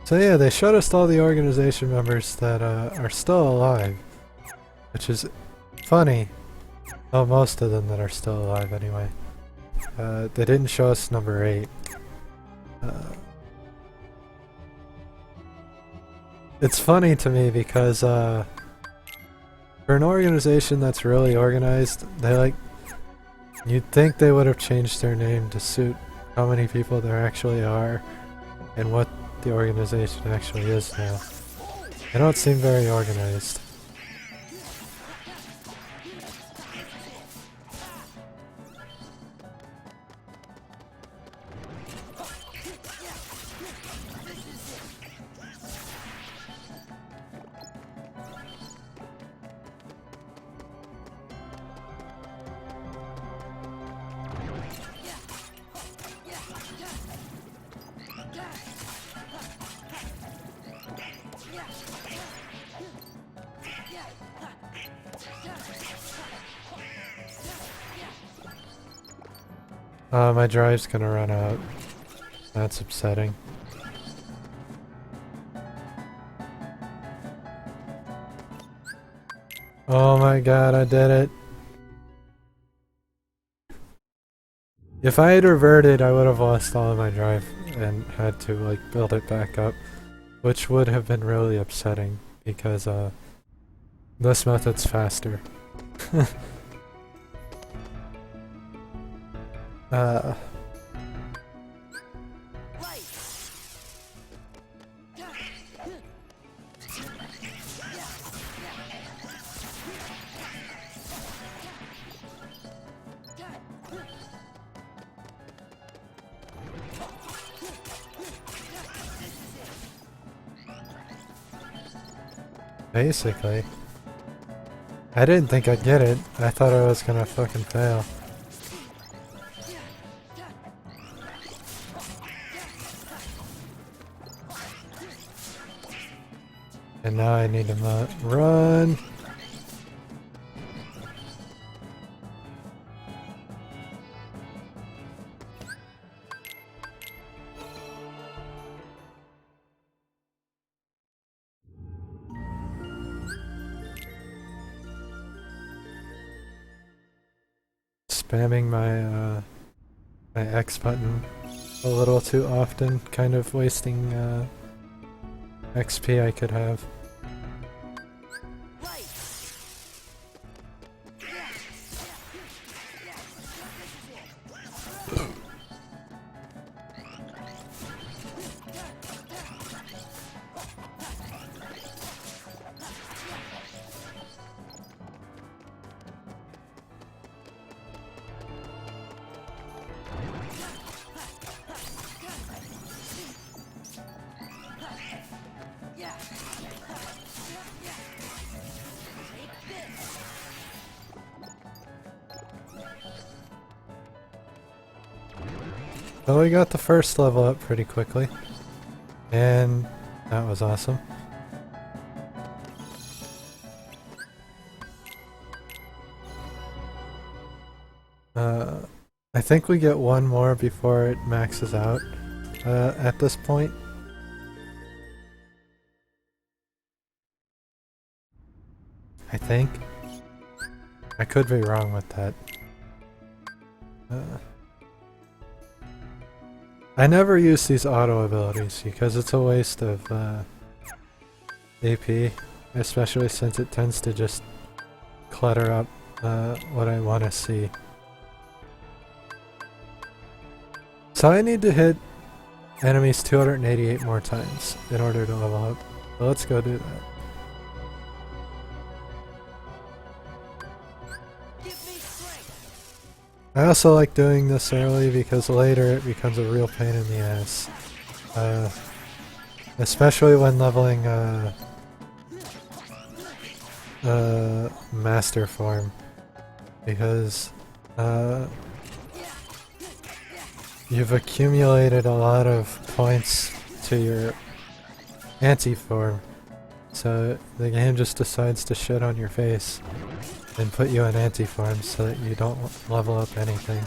So yeah, they showed us all the organization members that are still alive, which is funny. Oh, most of them that are still alive anyway. They didn't show us number 8. It's funny to me because for an organization that's really organized, they like you'd think they would have changed their name to suit how many people there actually are and what the organization actually is now. They don't seem very organized. My drive's gonna run out. That's upsetting. Oh my god, I did it. If I had reverted, I would have lost all of my drive and had to like build it back up, which would have been really upsetting because this method's faster. Basically. I didn't think I'd get it. I thought I was gonna fucking fail. And now I need to run. Spamming my my X button a little too often, kind of wasting XP I could have. So we got the first level up pretty quickly, and that was awesome. I think we get one more before it maxes out at this point. I think. I could be wrong with that. I never use these auto abilities because it's a waste of AP, especially since it tends to just clutter up what I want to see. So I need to hit enemies 288 more times in order to level up. So let's go do that. I also like doing this early because later it becomes a real pain in the ass. Especially when leveling master form. Because you've accumulated a lot of points to your anti-form. So the game just decides to shit on your face and put you in anti-form so that you don't level up anything.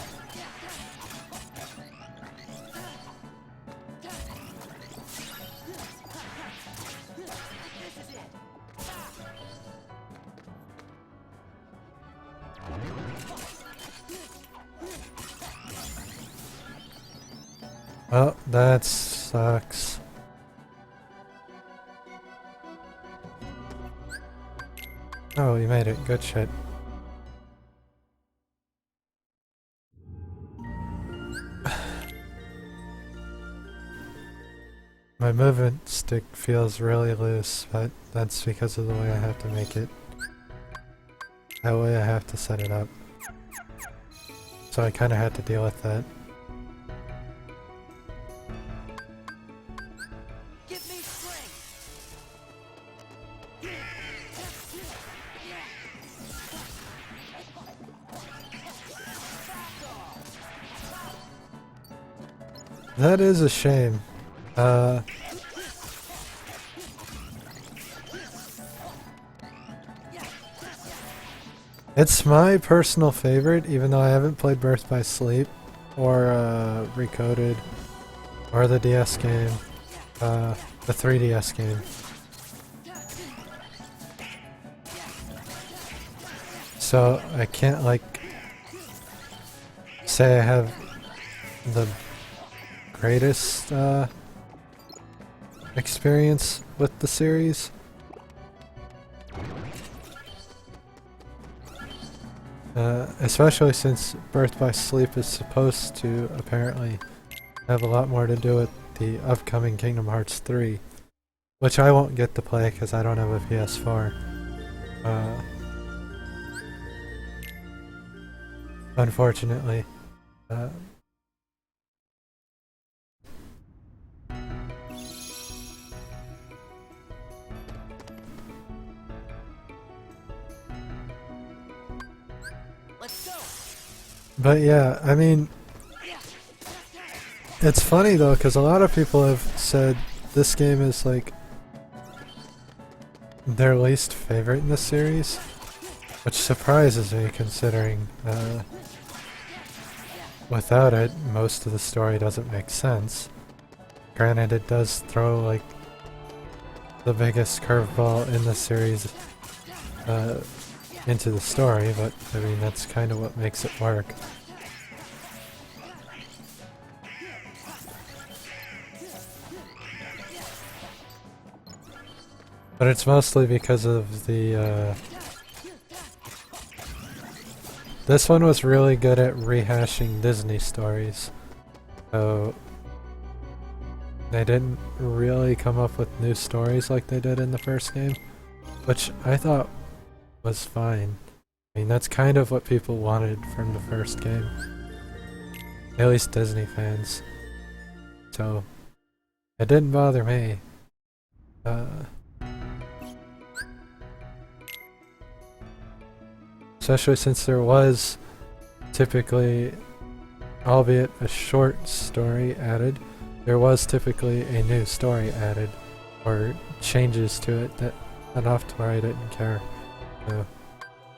Oh, that sucks. Oh, you made it. Good shit. My movement stick feels really loose, but that's because of the way I have to make it. That way I have to set it up. So I kinda had to deal with that. That is a shame. It's my personal favorite, even though I haven't played Birth by Sleep, or Recoded, or the DS game, the 3DS game. So I can't like say I have the greatest experience with the series. Especially since Birth by Sleep is supposed to apparently have a lot more to do with the upcoming Kingdom Hearts 3, which I won't get to play because I don't have a PS4. Unfortunately. Let's go. But yeah, I mean, it's funny though, because a lot of people have said this game is like their least favorite in the series, which surprises me considering without it, most of the story doesn't make sense. Granted, it does throw like the biggest curveball in the series into the story, but I mean that's kind of what makes it work. But it's mostly because of the this one was really good at rehashing Disney stories, so they didn't really come up with new stories like they did in the first game, which I thought was fine. I mean, that's kind of what people wanted from the first game. At least Disney fans. So, it didn't bother me. Especially since there was typically, albeit a short story added, there was typically a new story added, or changes to it that enough to where I didn't care.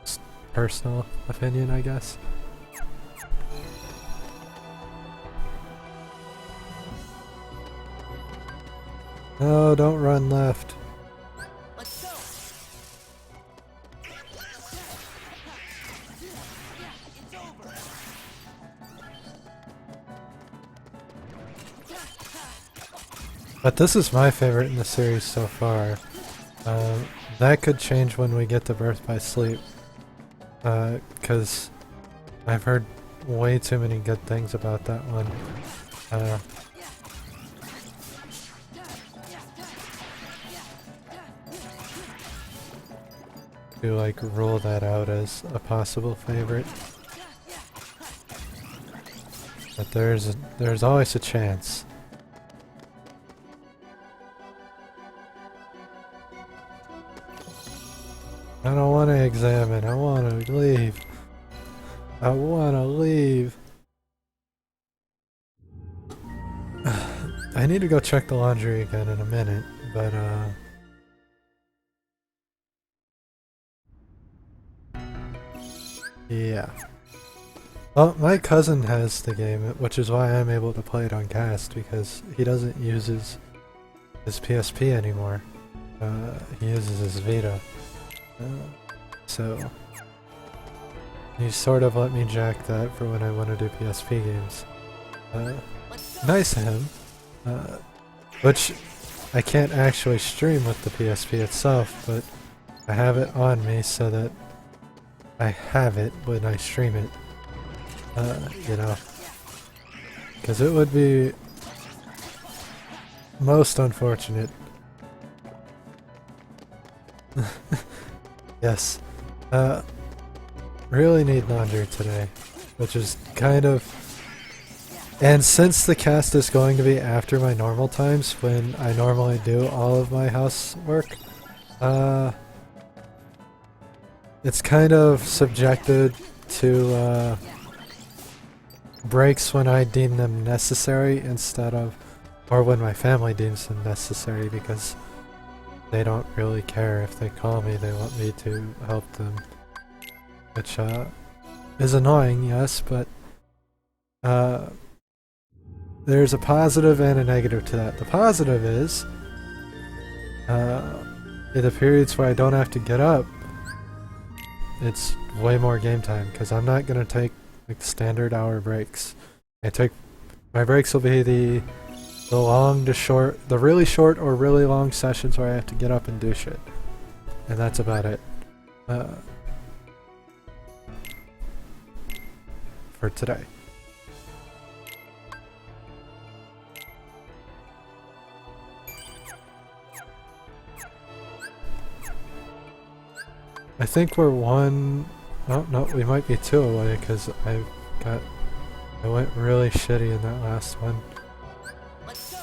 Just personal opinion, I guess. No, don't run left. Let's go. It's over. But this is my favorite in the series so far. That could change when we get to Birth by Sleep. Because I've heard way too many good things about that one. To like rule that out as a possible favorite. But there's always a chance. I don't want to examine, I want to leave. I want to leave. I need to go check the laundry again in a minute, but yeah. Well, my cousin has the game, which is why I'm able to play it on cast, because he doesn't use his PSP anymore. He uses his Vita. So he sort of let me jack that for when I want to do PSP games. Nice of him. Which I can't actually stream with the PSP itself, but I have it on me so that I have it when I stream it. You know. Because it would be most unfortunate. Yes. Really need laundry today, which is kind of... And since the cast is going to be after my normal times, when I normally do all of my housework, it's kind of subjected to breaks when I deem them necessary instead of... or when my family deems them necessary, because they don't really care if they call me, they want me to help them. Which is annoying, yes, but there's a positive and a negative to that. The positive is, in the periods where I don't have to get up, it's way more game time, because I'm not going to take like standard hour breaks. My breaks will be the long to short, the really short or really long sessions where I have to get up and do shit. And that's about it. For today. I think we're one... Oh, no, we might be two away, because I went really shitty in that last one. Let's go.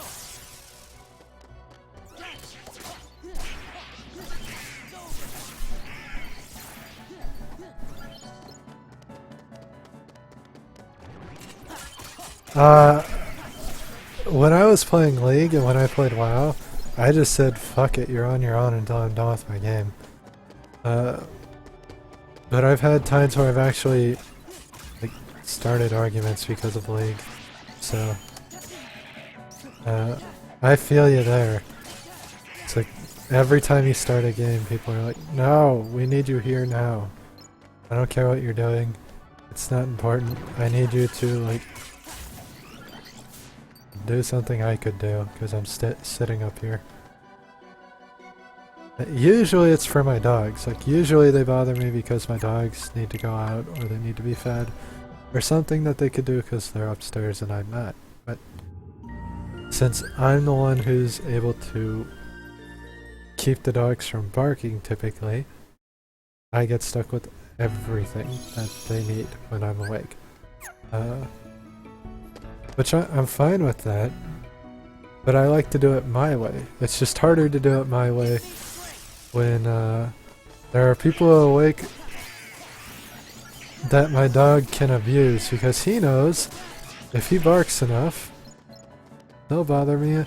When I was playing League and when I played WoW, I just said, fuck it, you're on your own until I'm done with my game. But I've had times where I've actually like started arguments because of League, so I feel you there. It's like every time you start a game, people are like, no, we need you here now. I don't care what you're doing. It's not important. I need you to like do something I could do because I'm sitting up here. Usually it's for my dogs. Like usually they bother me because my dogs need to go out or they need to be fed or something that they could do because they're upstairs and I'm not. But since I'm the one who's able to keep the dogs from barking typically, I get stuck with everything that they need when I'm awake. Which I'm fine with that, but I like to do it my way. It's just harder to do it my way when there are people awake that my dog can abuse because he knows if he barks enough, they'll bother me.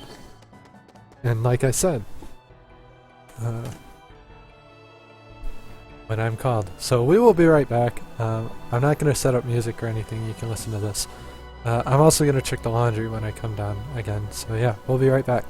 And like I said, when I'm called. So we will be right back. I'm not going to set up music or anything. You can listen to this. I'm also going to check the laundry when I come down again. So yeah, we'll be right back.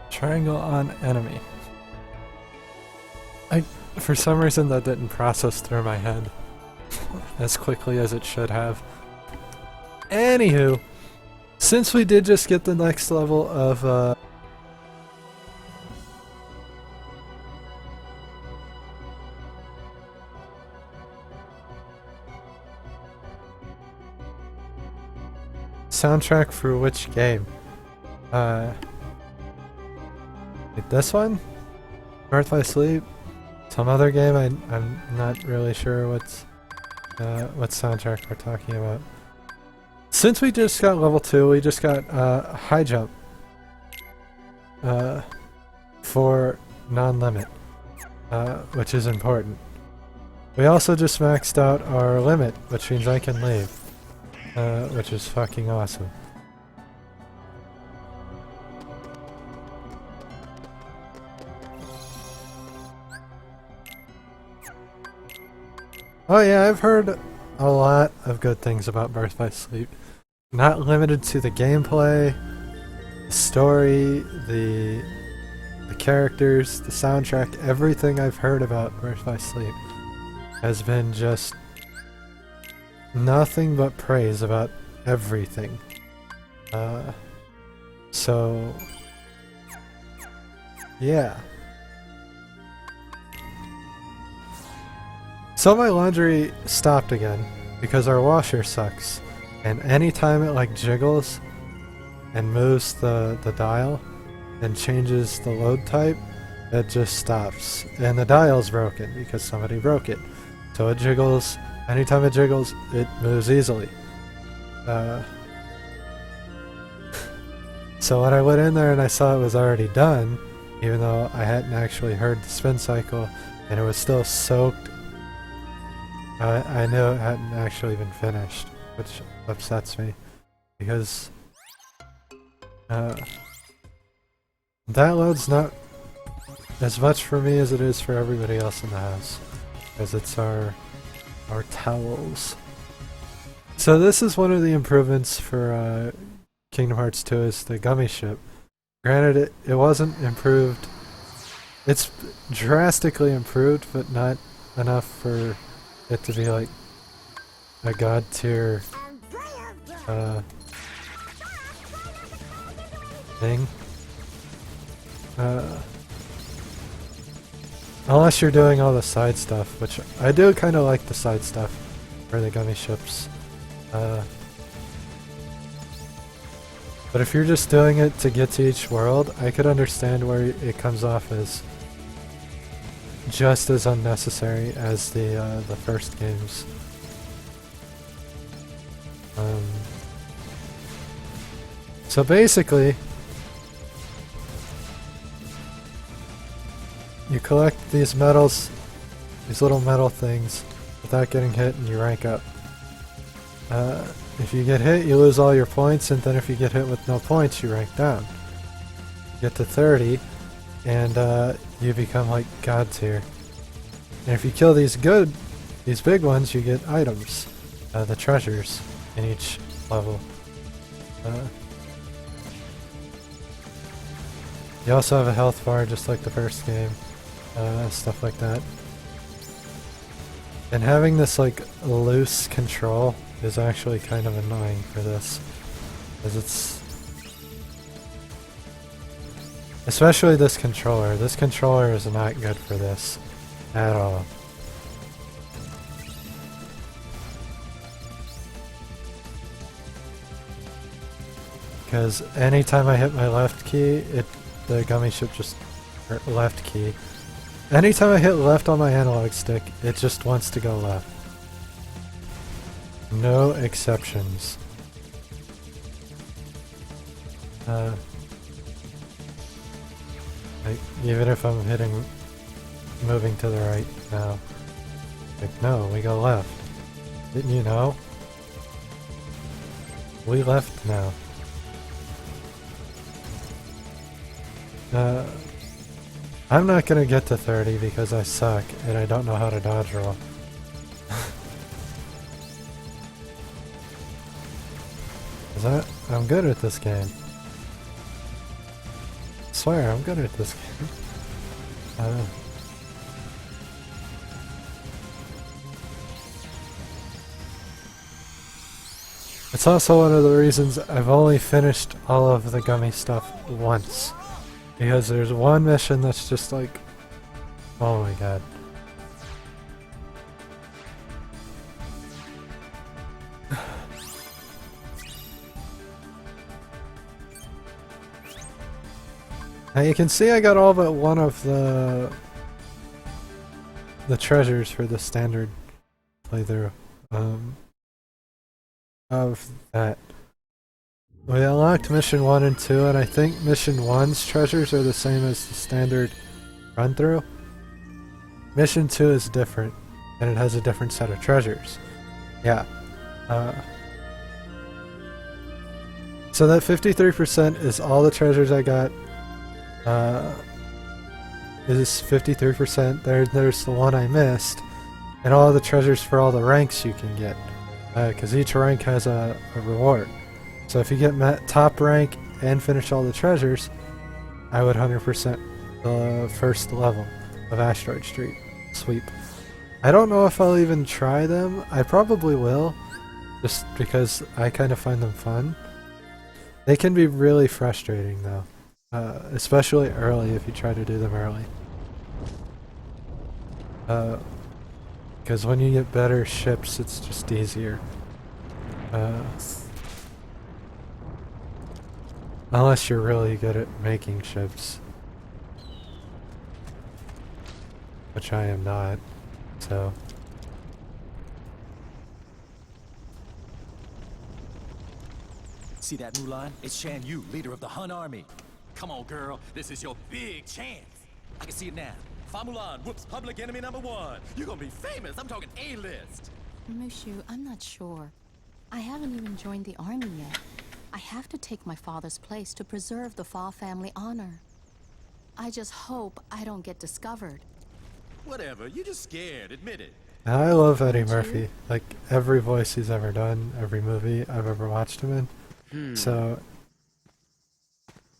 Triangle on enemy. For some reason that didn't process through my head as quickly as it should have. Anywho, since we did just get the next level of soundtrack for which game? This one? Birth by Sleep? Some other game? I'm not really sure what soundtrack we're talking about. Since we just got level 2, we just got high jump for non-limit, which is important. We also just maxed out our limit, which means I can leave, which is fucking awesome. Oh yeah, I've heard a lot of good things about Birth by Sleep. Not limited to the gameplay, the story, the characters, the soundtrack, everything I've heard about Birth by Sleep has been just nothing but praise about everything. So yeah. So my laundry stopped again because our washer sucks, and anytime it like jiggles and moves the dial and changes the load type, it just stops. And the dial's broken because somebody broke it. So it jiggles, anytime it jiggles, it moves easily. So when I went in there and I saw it was already done, even though I hadn't actually heard the spin cycle and it was still soaked I knew it hadn't actually been finished, which upsets me, because that load's not as much for me as it is for everybody else in the house, because it's our towels. So this is one of the improvements for Kingdom Hearts 2 is the gummy ship. Granted, it wasn't improved. It's drastically improved, but not enough for it to be like a god tier thing. Unless you're doing all the side stuff, which I do kind of like the side stuff for the gummy ships. But if you're just doing it to get to each world, I could understand where it comes off as just as unnecessary as the first games. So basically, you collect these medals, these little metal things, without getting hit, and you rank up. If you get hit, you lose all your points, and then if you get hit with no points, you rank down. You get to 30, and you become like god tier. And if you kill these big ones, you get items, the treasures in each level. You also have a health bar, just like the first game, stuff like that. And having this like loose control is actually kind of annoying for this, because it's especially this controller. This controller is not good for this at all. Because anytime I hit my left key, the gummy ship just left key. Anytime I hit left on my analog stick, it just wants to go left. No exceptions. Like, even if I'm moving to the right now. Like, no, we go left. Didn't you know? We left now. I'm not gonna get to 30 because I suck and I don't know how to dodge roll. I'm good at this game. I swear, I'm good at this game. It's also one of the reasons I've only finished all of the gummy stuff once. Because there's one mission that's just like, oh my god. Now you can see I got all but one of the treasures for the standard playthrough of that. We unlocked mission 1 and 2, and I think mission 1's treasures are the same as the standard run through. Mission 2 is different, and it has a different set of treasures. Yeah. So that 53% is all the treasures I got. Is 53%. There's the one I missed, and all the treasures for all the ranks you can get, because each rank has a reward. So if you get top rank and finish all the treasures, I would 100% the first level of Asteroid Street sweep. I don't know if I'll even try them. I probably will, just because I kind of find them fun. They can be really frustrating though. Especially early if you try to do them early. Because when you get better ships, it's just easier. Unless you're really good at making ships. Which I am not, so... See that Mulan? It's Shan Yu, leader of the Hun army. Come on, girl. This is your big chance. I can see it now. Famulan whoops public enemy #1. You're gonna be famous. I'm talking A-list. Mushu, I'm not sure. I haven't even joined the army yet. I have to take my father's place to preserve the Fa family honor. I just hope I don't get discovered. Whatever, you're just scared, admit it. I love Eddie Murphy. Like, every voice he's ever done, every movie I've ever watched him in. So,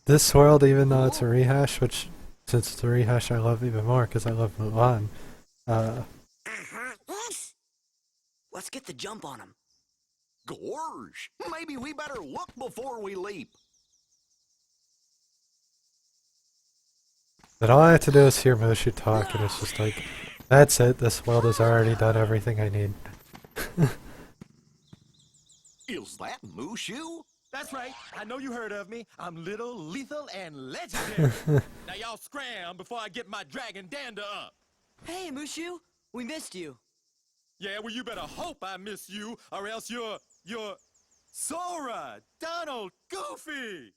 this world, even though it's a rehash, which, since it's a rehash, I love even more because I love Mulan. Let's get the jump on him. Gorge, maybe we better look before we leap. But all I have to do is hear Mushu talk, and it's just like, that's it, this world has already done everything I need. Is that Mushu? That's right. I know you heard of me. I'm little, lethal, and legendary. Now y'all scram before I get my dragon dander up. Hey, Mushu, we missed you. Yeah, well, you better hope I miss you, or else you're Sora, Donald, Goofy.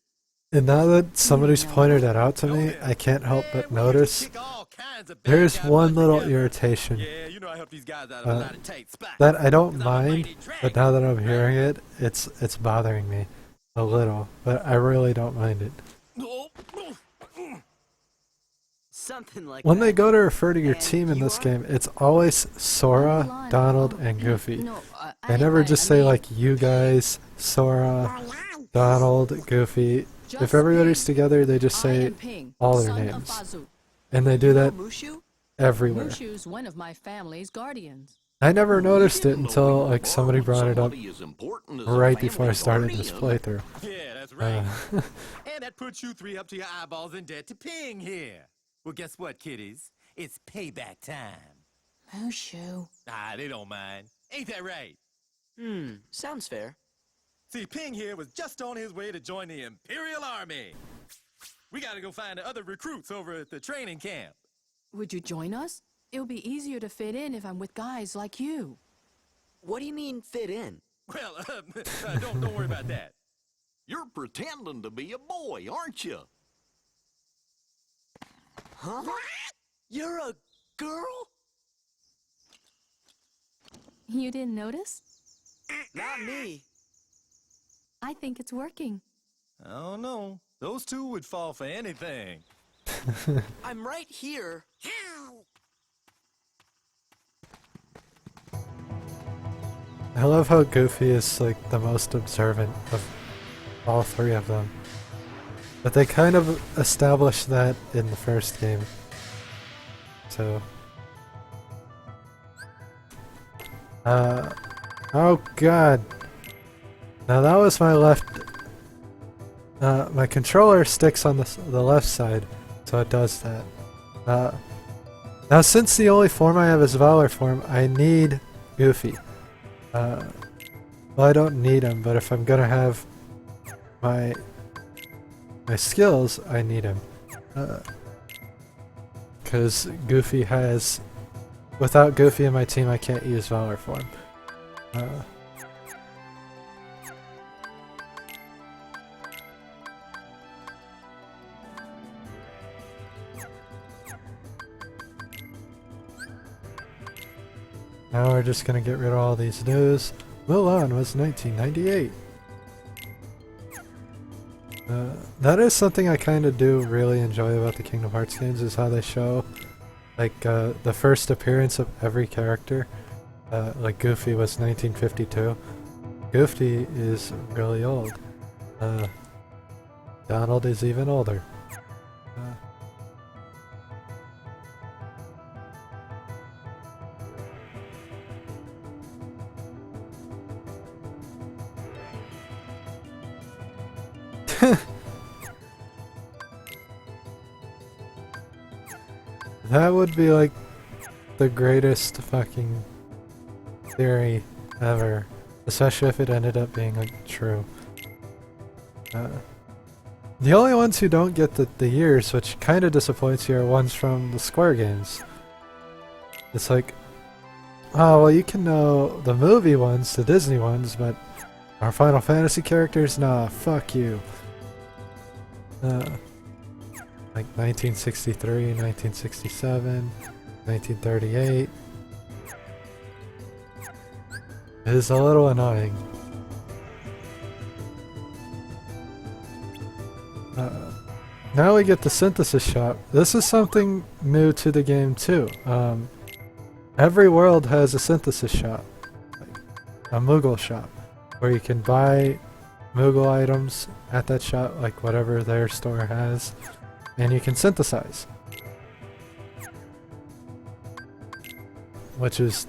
And now that somebody's pointed that out to me, I can't help but notice there's one little irritation that I don't mind, but now that I'm hearing it, it's bothering me a little, but I really don't mind it. Something like When that. they go to refer to your team in this game, it's always Sora, Donald, and Goofy. They never just say like you guys, Sora, Donald, Goofy. If everybody's together, they just say all their names. And they do that everywhere. Mushu's one of my family's guardians. I never noticed it until like somebody brought it up right before I started this playthrough. Yeah, that's right. And that puts you three up to your eyeballs in debt to Ping here. Well, guess what, kiddies? It's payback time. Mushu. Ah, they don't mind. Ain't that right? Sounds fair. See, Ping here was just on his way to join the Imperial Army. We gotta go find the other recruits over at the training camp. Would you join us? It'll be easier to fit in if I'm with guys like you. What do you mean, fit in? Well, don't worry about that. You're pretending to be a boy, aren't you? Huh? You're a girl? You didn't notice? Not me. I think it's working. I don't know. Those two would fall for anything. I'm right here. I love how Goofy is like the most observant of all three of them. But they kind of established that in the first game. So... oh god! Now that was my left... my controller sticks on the left side, so it does that. Now since the only form I have is Valor form, I need Goofy. Well, I don't need him, but if I'm gonna have my skills, I need him. Because Goofy has... Without Goofy in my team, I can't use Valor form. Now we're just gonna get rid of all these news. Mulan was 1998. That is something I kind of do really enjoy about the Kingdom Hearts games, is how they show like the first appearance of every character. Like Goofy was 1952. Goofy is really old. Donald is even older. That would be like the greatest fucking theory ever, especially if it ended up being like true. The only ones who don't get the years, which kind of disappoints you, are ones from the Square games. It's like, oh well, you can know the movie ones, the Disney ones, but our Final Fantasy characters, nah, fuck you. like 1963, 1967, 1938. It is a little annoying. Now we get the synthesis shop. This is something new to the game too. Every world has a synthesis shop, like a Moogle shop, where you can buy Moogle items at that shop, like whatever their store has, and you can synthesize. Which is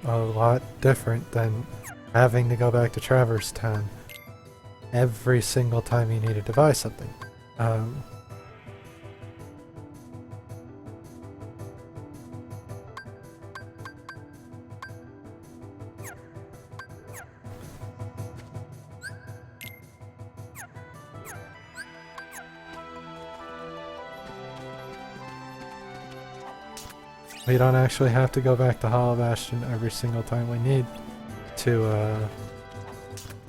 a lot different than having to go back to Traverse Town every single time you needed to buy something. We don't actually have to go back to Hollow Bastion every single time we need to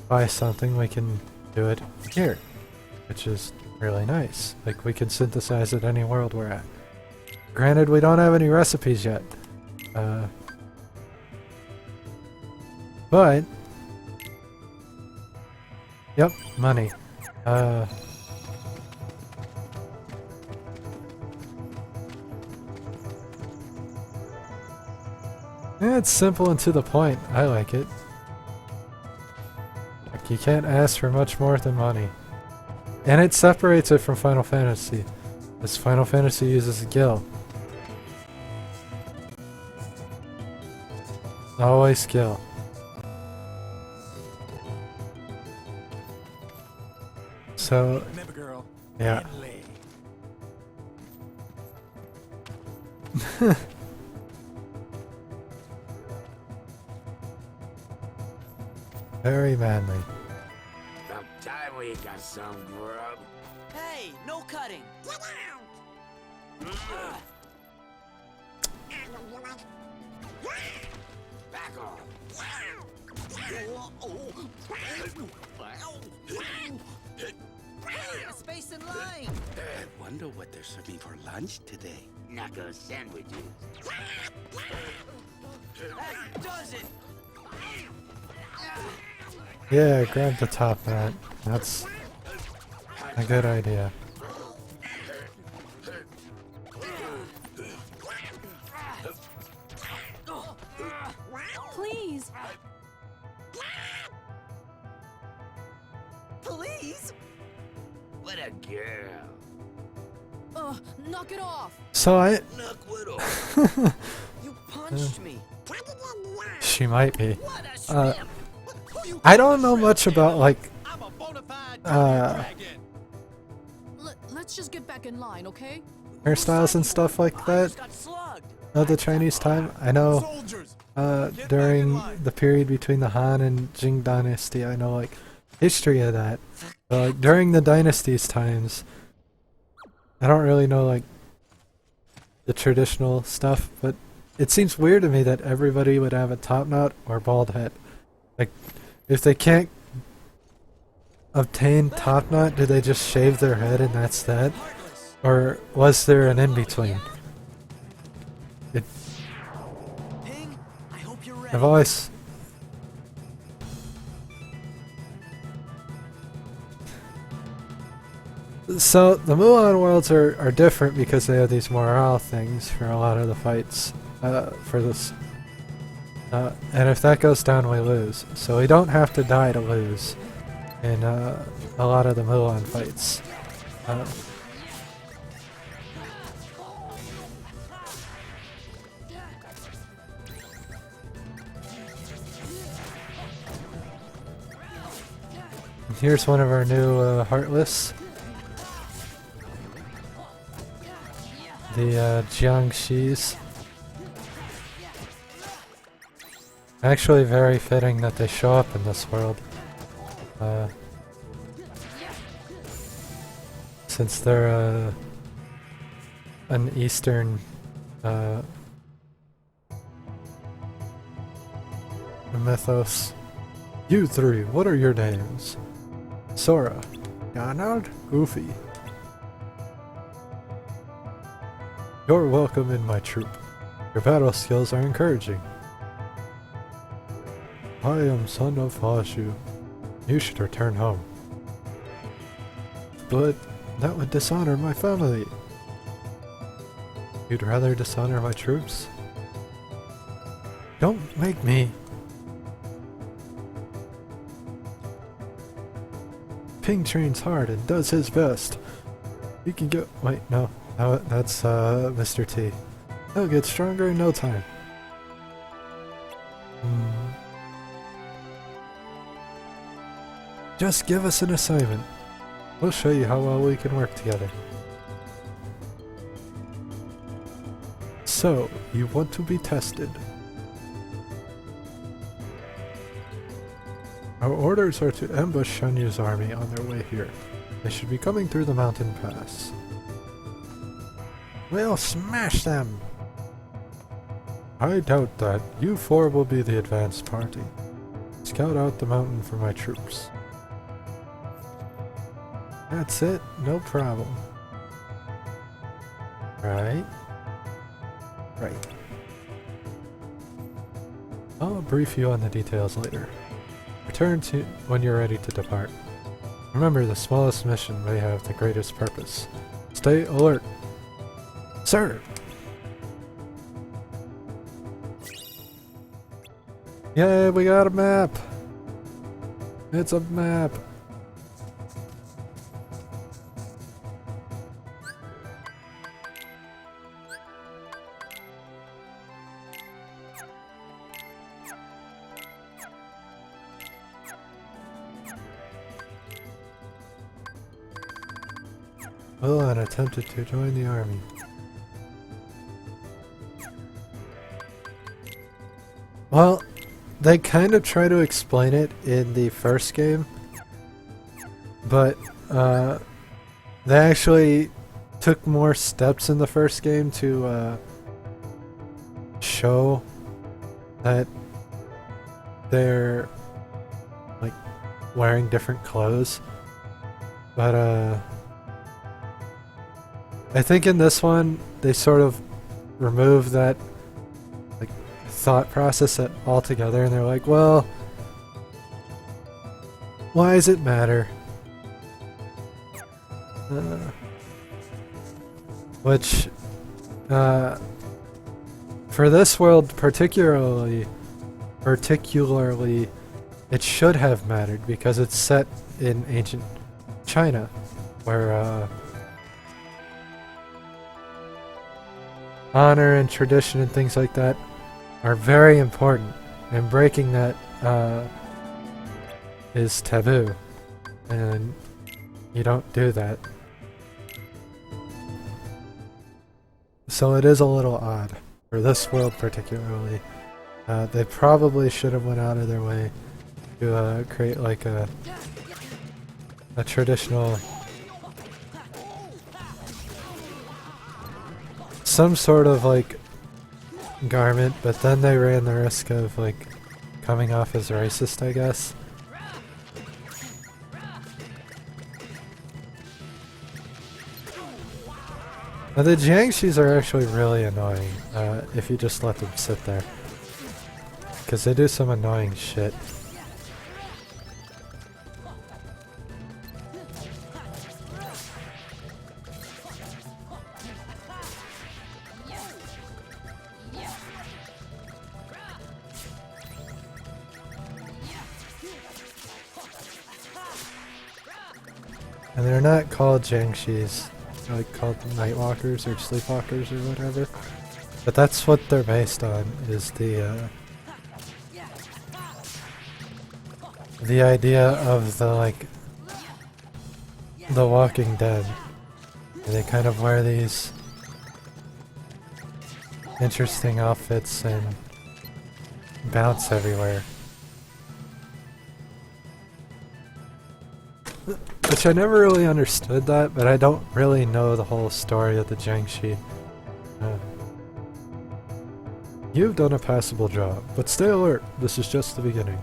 buy something. We can do it here, which is really nice. Like, we can synthesize it any world we're at. Granted, we don't have any recipes yet. But... Yep, money. Yeah, it's simple and to the point. I like it. Like, you can't ask for much more than money. And it separates it from Final Fantasy. This Final Fantasy uses a gil. Always gil. So, Remember, girl. yeah. Very manly. About time we got some grub. Hey, no cutting. Back off. Space in line. I wonder what they're serving for lunch today. Knuckle sandwiches. That does it. Yeah, grab the top mat. That's a good idea. Please. Please? What a girl. Knock it off. So I... You punched me. She might be. I don't know much about, like, Let's just get back in line, okay? hairstyles and stuff like that of the Chinese time. I know during the period between the Han and Jing dynasty, I know, like, history of that. But, like, during the dynasties times, I don't really know, like, the traditional stuff, but it seems weird to me that everybody would have a top knot or bald head. Like, if they can't obtain top knot, do they just shave their head and that's that? Or was there an in-between? Ping, I hope you're ready. I've always... So, the Mulan worlds are different because they have these morale things for a lot of the fights for this. And if that goes down, we lose. So we don't have to die to lose in a lot of the Mulan fights. Here's one of our new Heartless. The Jiangxis. Actually very fitting that they show up in this world. Since they're an Eastern mythos. You three, what are your names? Sora, Donald, Goofy. You're welcome in my troop. Your battle skills are encouraging. I am son of Hashu. You should return home. But that would dishonor my family. You'd rather dishonor my troops? Don't make me. Ping trains hard and does his best. He can get. Wait, no. That's Mr. T. He'll get stronger in no time. Just give us an assignment. We'll show you how well we can work together. So, you want to be tested. Our orders are to ambush Shan Yu's army on their way here. They should be coming through the mountain pass. We'll smash them! I doubt that. You four will be the advanced party. Scout out the mountain for my troops. That's it, no problem. Right. Right. I'll brief you on the details later. Return to when you're ready to depart. Remember, the smallest mission may have the greatest purpose. Stay alert. Sir! Yay, we got a map! It's a map! Willan attempted to join the army. Well, they kind of try to explain it in the first game, but they actually took more steps in the first game to show that they're like wearing different clothes. But I think in this one they sort of remove that like thought process altogether, and they're like, well, why does it matter? Which for this world particularly it should have mattered, because it's set in ancient China, where honor and tradition and things like that are very important, and breaking that is taboo, and you don't do that. So it is a little odd, for this world particularly. They probably should have went out of their way to create like a traditional, some sort of like garment, but then they ran the risk of like coming off as racist, I guess. Now the Jiangxis are actually really annoying if you just let them sit there, because they do some annoying shit. And they're not called Jiangxis, they're like called Nightwalkers or Sleepwalkers or whatever. But that's what they're based on, is the idea of the like the Walking Dead. And they kind of wear these interesting outfits and bounce everywhere. Which I never really understood that, but I don't really know the whole story of the Jiangxi. You've done a passable job, but stay alert, this is just the beginning.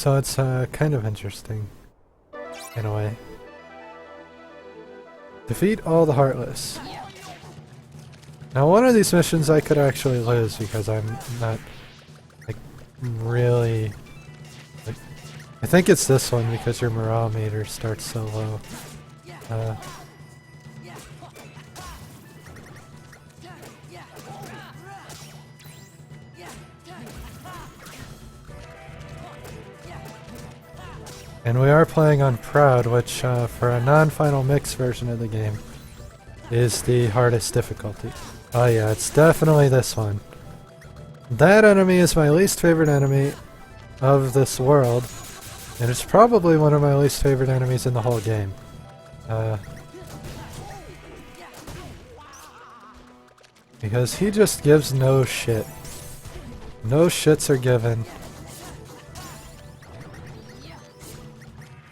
So it's kind of interesting, in a way. Defeat all the Heartless. Now one of these missions I could actually lose because I'm not, like, really... Like, I think it's this one because your morale meter starts so low. And we are playing on Proud, which for a non-final mix version of the game is the hardest difficulty. Oh yeah, it's definitely this one. That enemy is my least favorite enemy of this world, and it's probably one of my least favorite enemies in the whole game. Because he just gives no shit. No shits are given.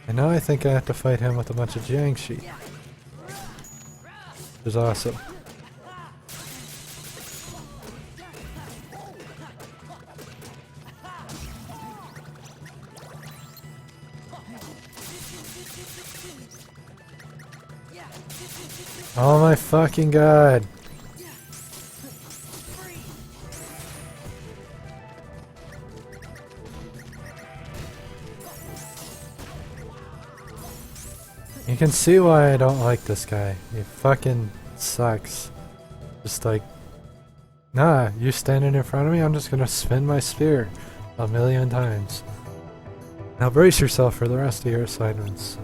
And now I think I have to fight him with a bunch of Jiangshi. Which is awesome. Oh my fucking god. You can see why I don't like this guy. He fucking sucks. Just like, nah, you standing in front of me, I'm just gonna spin my spear a million times. Now brace yourself for the rest of your assignments.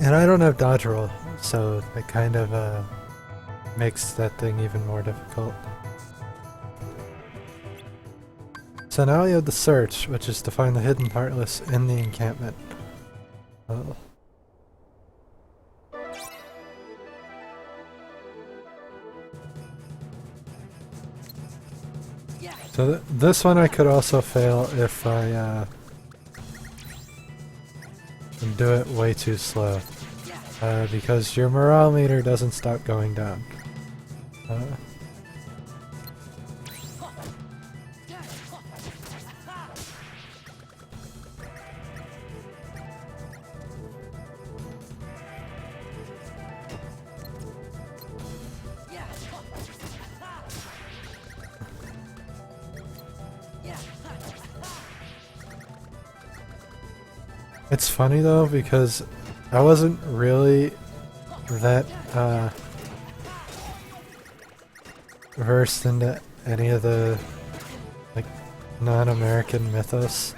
And I don't have dodge roll, so it kind of makes that thing even more difficult. So now you have the search, which is to find the hidden Heartless in the encampment. Oh. So this one I could also fail if I do it way too slow, because your morale meter doesn't stop going down. It's funny though because I wasn't really that versed into any of the like non-American mythos.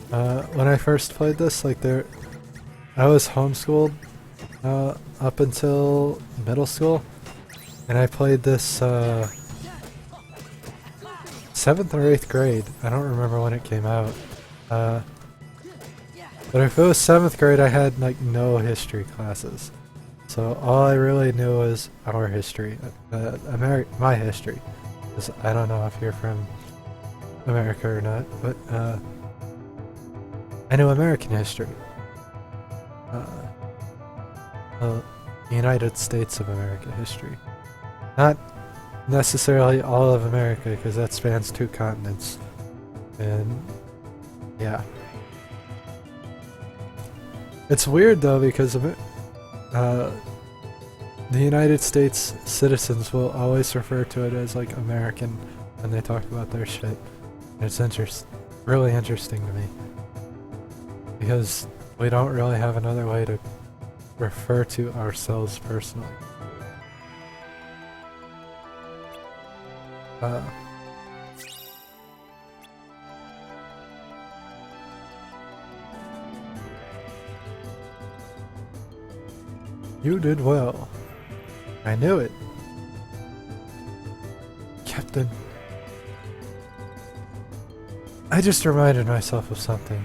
When I first played this, like I was homeschooled up until middle school, and I played this 7th or 8th grade. I don't remember when it came out. But if it was 7th grade, I had like no history classes. So all I really knew was our history, my history. 'Cause I don't know if you're from America or not, but I knew American history. United States of America history. Not necessarily all of America, because that spans 2 continents. And yeah. It's weird though because of it. The United States citizens will always refer to it as like American when they talk about their shit. It's really interesting to me because we don't really have another way to refer to ourselves personally. You did well. I knew it. Captain. I just reminded myself of something.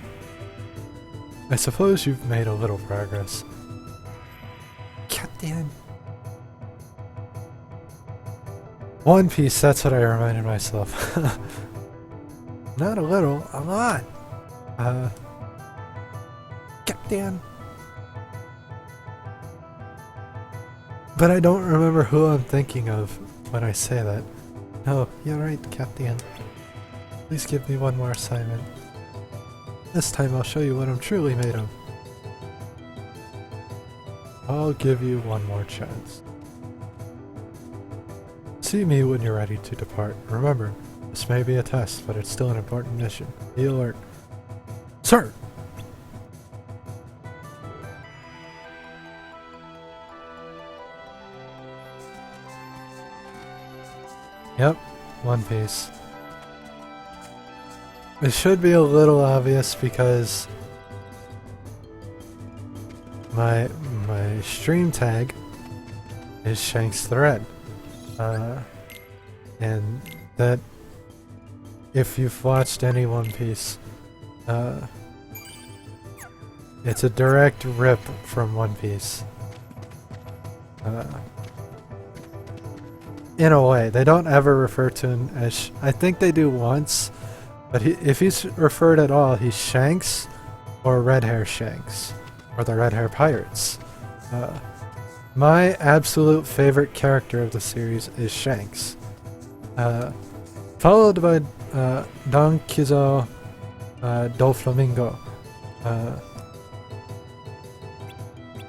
I suppose you've made a little progress. Captain. One Piece, that's what I reminded myself. Not a little, a lot. Captain. But I don't remember who I'm thinking of when I say that. No, you're right, Captain. Please give me one more assignment. This time I'll show you what I'm truly made of. I'll give you one more chance. See me when you're ready to depart. Remember, this may be a test, but it's still an important mission. Be alert. Sir! Yep, One Piece. It should be a little obvious because my stream tag is Shànks the Red. And that, if you've watched any One Piece, it's a direct rip from One Piece. In a way, they don't ever refer to him as I think they do once, but if he's referred at all, he's Shànks or Red Hair Shànks, or the Red Hair Pirates. My absolute favorite character of the series is Shànks, followed by Don Kizo Doflamingo.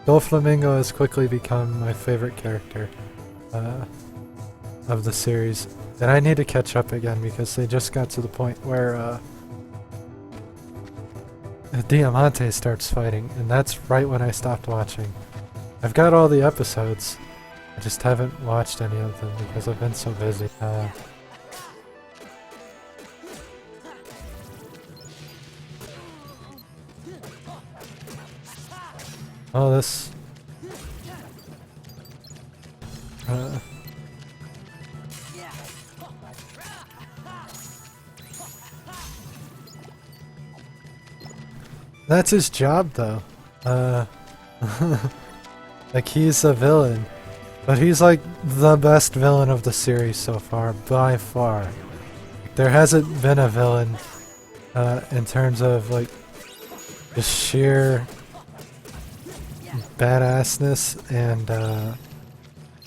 Doflamingo has quickly become my favorite character of the series, and I need to catch up again because they just got to the point where Diamante starts fighting, and that's right when I stopped watching. I've got all the episodes, I just haven't watched any of them because I've been so busy. Oh, this... That's his job, though. Like, he's a villain. But he's, like, the best villain of the series so far, by far. There hasn't been a villain, in terms of, like, just sheer badassness and,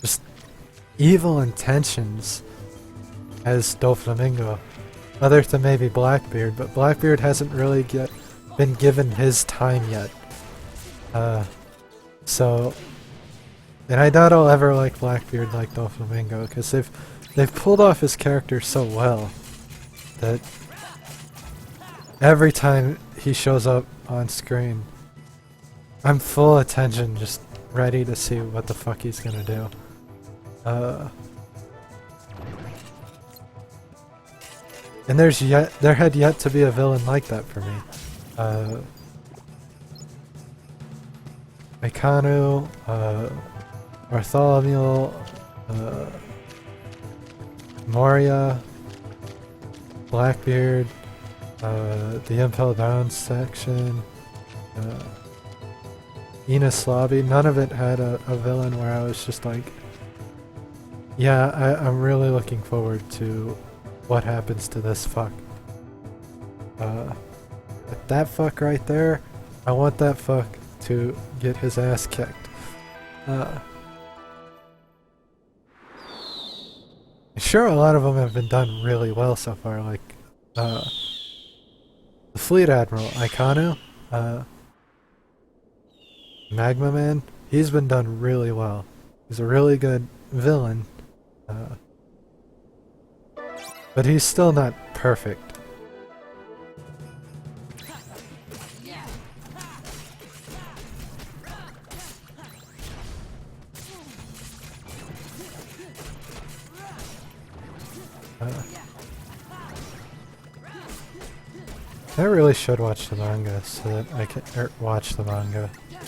just evil intentions as Doflamingo. Other than maybe Blackbeard, but Blackbeard hasn't really been given his time yet. And I doubt I'll ever like Blackbeard like Doflamingo, because they've pulled off his character so well that every time he shows up on screen, I'm full attention, just ready to see what the fuck he's gonna do. And there had yet to be a villain like that for me. Meccano, Bartholomew, Moria, Blackbeard, the Impel Down section, Enos Lobby. None of it had a villain where I was just like, yeah, I'm really looking forward to what happens to this fuck. But that fuck right there, I want that fuck to get his ass kicked. Sure, a lot of them have been done really well so far, like the Fleet Admiral, Iconu, Magma Man, he's been done really well. He's a really good villain, but he's still not perfect. I really should watch the manga so that I can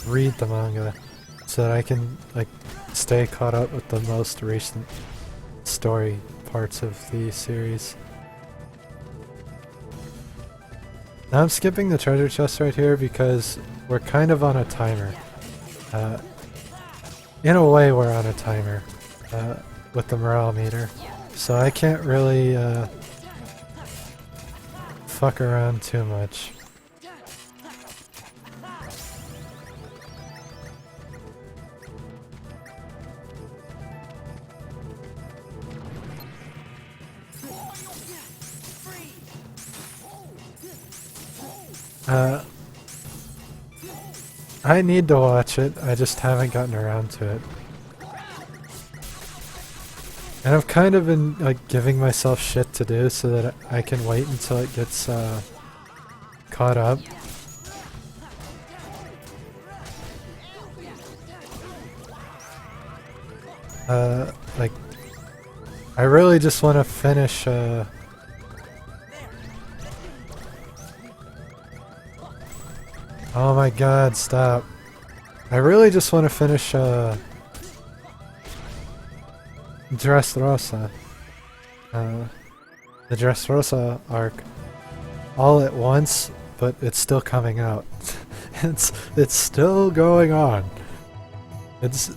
read the manga so that I can like stay caught up with the most recent story parts of the series. Now I'm skipping the treasure chest right here because we're kind of on a timer. In a way we're on a timer with the morale meter, so I can't really fuck around too much. I need to watch it, I just haven't gotten around to it. And I've kind of been like giving myself shit to do so that I can wait until it gets caught up. Like, I really just want to finish oh my god, stop. I really just want to finish Dressrosa. The Dressrosa arc all at once, but it's still coming out. it's still going on. It's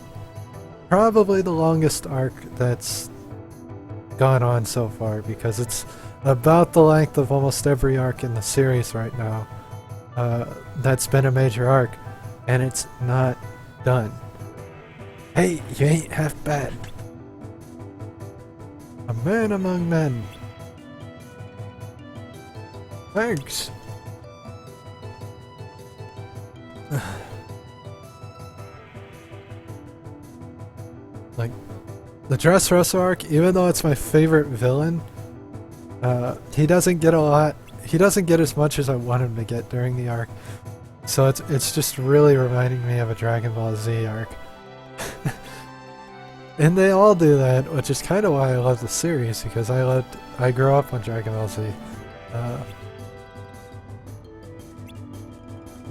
probably the longest arc that's gone on so far because it's about the length of almost every arc in the series right now. That's been a major arc, and it's not done. Hey, you ain't half bad. A man among men. Thanks. Like, the Dressrosa arc, even though it's my favorite villain, he doesn't get a lot. He doesn't get as much as I want him to get during the arc. So it's just really reminding me of a Dragon Ball Z arc. And they all do that, which is kind of why I love the series, because I grew up on Dragon Ball Z.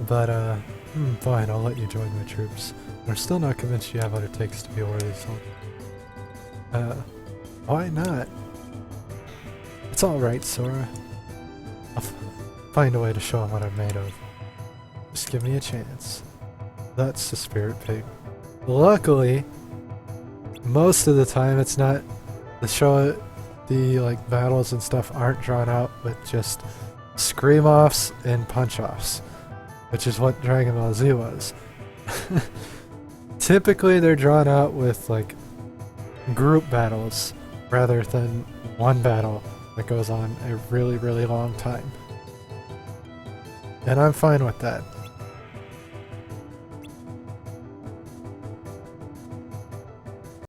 Fine, I'll let you join my troops. I'm still not convinced you have what it takes to be a worthy soldier. Why not? It's alright, Sora. I'll find a way to show him what I'm made of. Just give me a chance. That's the spirit pig. Luckily, most of the time it's not the like battles and stuff aren't drawn out with just scream offs and punch offs, which is what Dragon Ball Z was. Typically they're drawn out with like group battles rather than one battle that goes on a really, really long time. And I'm fine with that.